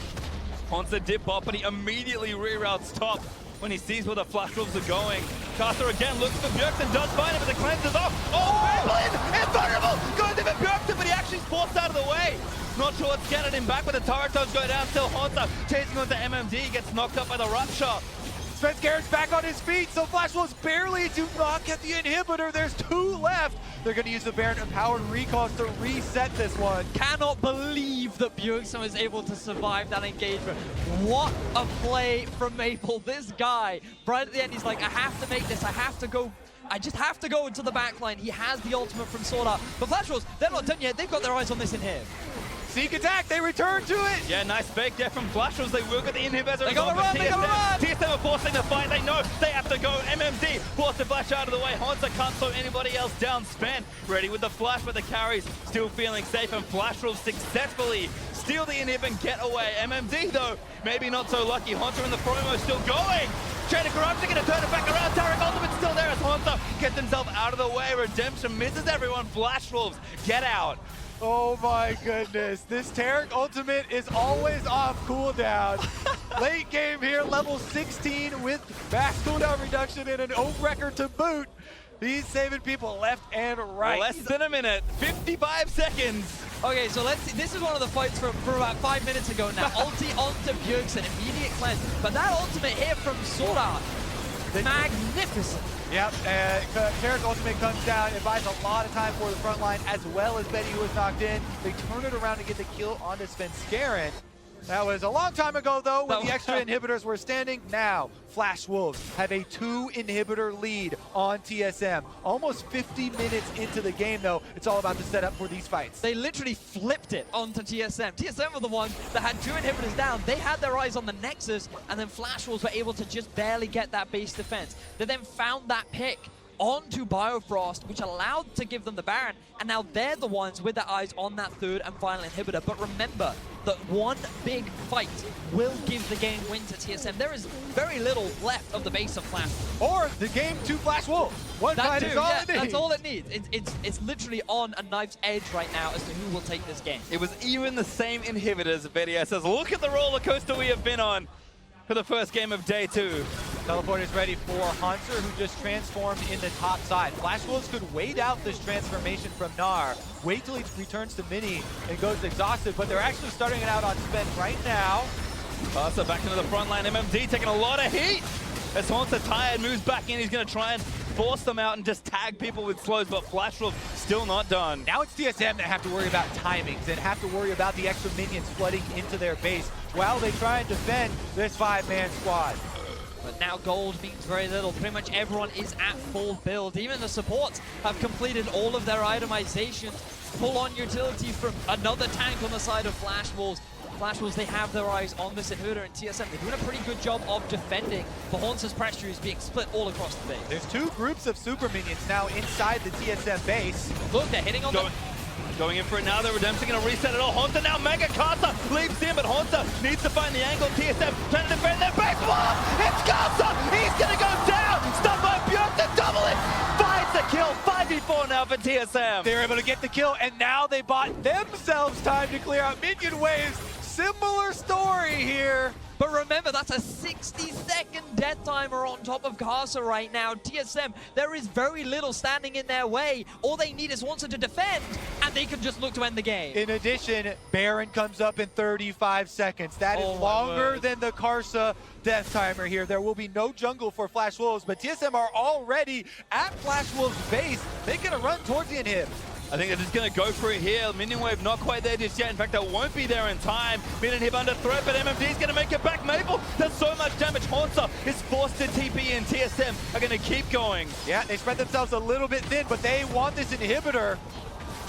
Haunter dip bot, but he immediately reroutes top when he sees where the Flash Wolves are going. Caster again looks for Bjergsen, does find him, but the cleanse is off. Oh, Maple invulnerable! Goes in for Bjergsen, but he actually is forced out of the way. Not sure what's getting him back, but the turret does go down. Still Haunter chasing onto MMD, gets knocked up by the rupture. Sven Scarin's back on his feet, so Flash Wolves barely do not get the inhibitor. There's 2 left. They're going to use the Baron Empowered Recalls to reset this one. Cannot believe that Bjergsen was able to survive that engagement. What a play from Maple. This guy, right at the end, he's like, I have to make this. I just have to go into the backline. He has the ultimate from Sword Art. But Flash Wolves, they're not done yet. They've got their eyes on this inhib. Sneak attack, they return to it! Yeah, nice fake there from Flash Wolves. They will get the inhib as a They result. gotta run, they gotta run! TSM are forcing the fight. They know they have to go. MMD forced the flash out of the way. Haunter can't slow anybody else down. Sven ready with the flash, but the carries still feeling safe, and Flash Wolves successfully steal the inhib and get away. MMD, though, maybe not so lucky. Haunter in the promo still going. Chain of Corruption gonna turn it back around. Taric ultimate still there as Haunter gets himself out of the way. Redemption misses everyone. Flash Wolves get out. Oh my goodness. This Tarek ultimate is always off cooldown. Late game here, level 16 with max cooldown reduction and an own record to boot. He's saving people left and right. Less than a minute, 55 seconds. Okay, so let's see. This is one of the fights from about 5 minutes ago now. Ulti onto Bjergsen, immediate cleanse. But that ultimate here from Sora, magnificent. Yep, Tarek's ultimate comes down. It buys a lot of time for the front line, as well as Betty, who was knocked in. They turn it around to get the kill onto Svenskeren. That was a long time ago, though, when the extra inhibitors were standing. Now, Flash Wolves have a 2-inhibitor lead on TSM. Almost 50 minutes into the game, though. It's all about the setup for these fights. They literally flipped it onto TSM. TSM were the ones that had 2 inhibitors down. They had their eyes on the Nexus, and then Flash Wolves were able to just barely get that base defense. They then found that pick onto Biofrost, which allowed to give them the Baron, and now they're the ones with their eyes on that 3rd and final inhibitor. But remember that one big fight will give the game win to TSM. There is very little left of the base of Flash. Or the game to Flash Wolves. One fight is all it needs. That's all it needs. It's literally on a knife's edge right now as to who will take this game. It was even the same inhibitors. Vedia says, look at the roller coaster we have been on for the first game of day 2. Teleport is ready for Hunter, who just transformed in the top side. Flash Wolves could wait out this transformation from Gnar, wait till he returns to Mini and goes exhausted, but they're actually starting it out on Sven right now. Pasa back into the front line. MMD taking a lot of heat. As Haunter tired, moves back in. He's going to try and force them out and just tag people with slows, but Flash Wolves still not done. Now it's TSM that have to worry about timings and have to worry about the extra minions flooding into their base while they try and defend this 5-man squad. But now gold means very little. Pretty much everyone is at full build. Even the supports have completed all of their itemizations. Full-on utility from another tank on the side of Flash Wolves. Flash Wolves, they have their eyes on this inhibitor, and TSM, they're doing a pretty good job of defending. But Haunter's pressure is being split all across the base. There's 2 groups of super minions now inside the TSM base. Look, they're hitting on them. Going in for it now, the Redemption going to reset it all. Haunter now, Mega Casa leaves him, but Haunter needs to find the angle. TSM trying to defend their base. Whoa! It's Casa! He's going to go down! Stunned by Bjergsen, double it! Finds the kill, 5v4 now for TSM. They're able to get the kill, and now they bought themselves time to clear out minion waves. Similar story here. But remember, that's a 60-second death timer on top of Casa right now. TSM, there is very little standing in their way. All they need is Haunter to defend, and they can just look to end the game. In addition, Baron comes up in 35 seconds. That is longer than the Karsa death timer here. There will be no jungle for Flash Wolves, but TSM are already at Flash Wolves' base. They're going to run towards the inhib. I think they're just going to go for it here. Minion wave not quite there just yet. In fact, it won't be there in time. Minion hip under threat, but MMD is going to make it back. Maple does so much damage. Haunter is forced to TP, and TSM are going to keep going. Yeah, they spread themselves a little bit thin, but they want this inhibitor.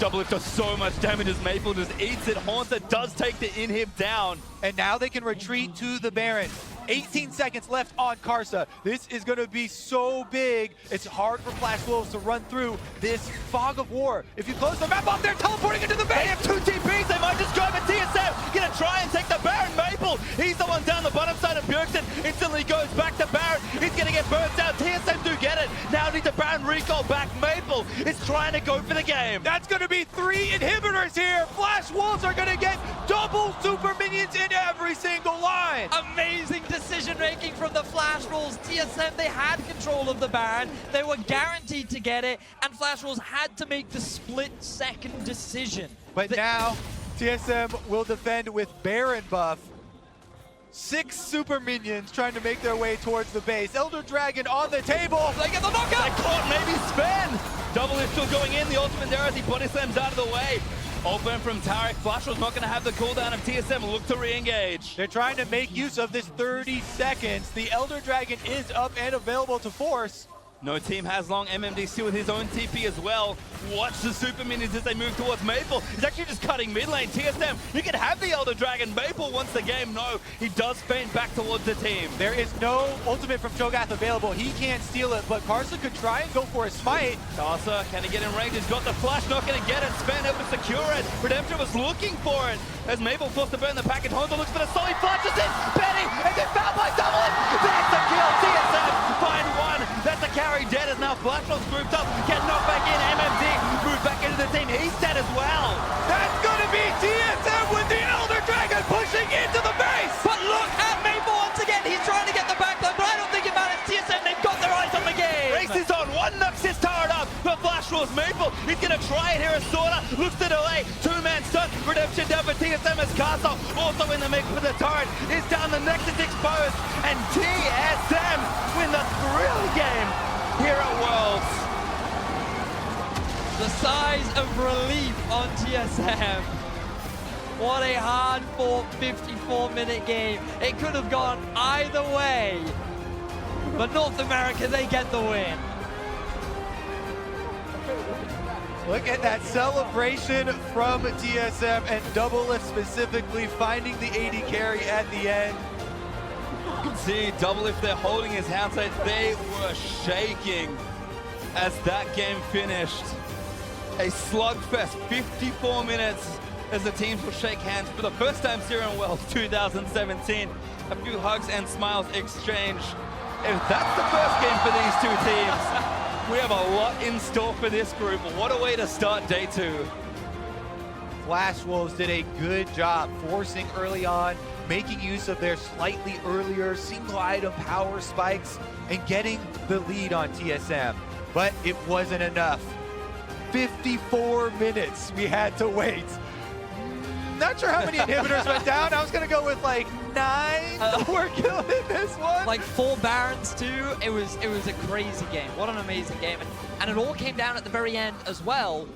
Double Lift does so much damage as Maple just eats it. Haunter does take the inhib down. And now they can retreat to the Baron. 18 seconds left on Karsa. This is going to be so big. It's hard for Flash Wolves to run through this fog of war. If you close the map off, they're teleporting into the base. They have 2 TPs. They might just go for TSM. Going to try and take the Baron. Maple, he's the one down the bottom side of Bjergsen. Instantly goes back to Baron. He's going to get burnt down. TSM do get it. Now needs a Baron recall back. Maple is trying to go for the game. That's going to be 3 inhibitors here. Flash Wolves are going to get double super minions in every single line. Amazing decision-making from the Flash Wolves. TSM, they had control of the Baron. They were guaranteed to get it, and Flash Wolves had to make the split-second decision. But now, TSM will defend with Baron buff. 6 super minions trying to make their way towards the base. Elder Dragon on the table. They get the knockout! They caught maybe Sven. Double is still going in. The ultimate there as he body slams out of the way. Open from Tarek. Flash was not going to have the cooldown of TSM. Look to re-engage. They're trying to make use of this 30 seconds. The Elder Dragon is up and available to force. No team has long. MMD still with his own TP as well. Watch the super minions as they move towards Maple. He's actually just cutting mid lane. TSM, you can have the Elder Dragon. Maple wants the game. No, he does feint back towards the team. There is no ultimate from Cho'Gath available. He can't steal it, but Karsa could try and go for a smite. Karsa, can he get in range? He's got the flash, not going to get it. Sven able to secure it. Redemption was looking for it. As Maple forced to burn the package. Honda looks for the solid flashes in. Betty, and then found by double it. That's the kill. TSM find one. That's a carry dead as now Flash was grouped up. Get knocked back in. MMD moved back into the team. He's dead as well. That Race is on. One knocks his turret up for Flash Rules. Maple, he's going to try it here as Sorta. Looks to delay. Two-man stun. Redemption down for TSM as Castle. Also in the mix for the turret. Is down. The Nexus exposed. And TSM win the thrill game here at Worlds. The size of relief on TSM. What a hard-fought 54-minute game. It could have gone either way. But North America, they get the win. Look at that celebration from TSM and Doublelift specifically finding the AD carry at the end. You can see Doublelift there holding his hands out. They were shaking as that game finished. A slugfest, 54 minutes as the teams will shake hands for the first time here in Worlds 2017. A few hugs and smiles exchanged. If that's the first game for these two teams, we have a lot in store for this group. What a way to start day 2. Flash Wolves did a good job forcing early on, making use of their slightly earlier single item power spikes and getting the lead on TSM. But it wasn't enough. 54 minutes we had to wait. Not sure how many inhibitors went down. I was gonna go with like 9 were killing this one. Like 4 Barons too. It was a crazy game. What an amazing game. And it all came down at the very end as well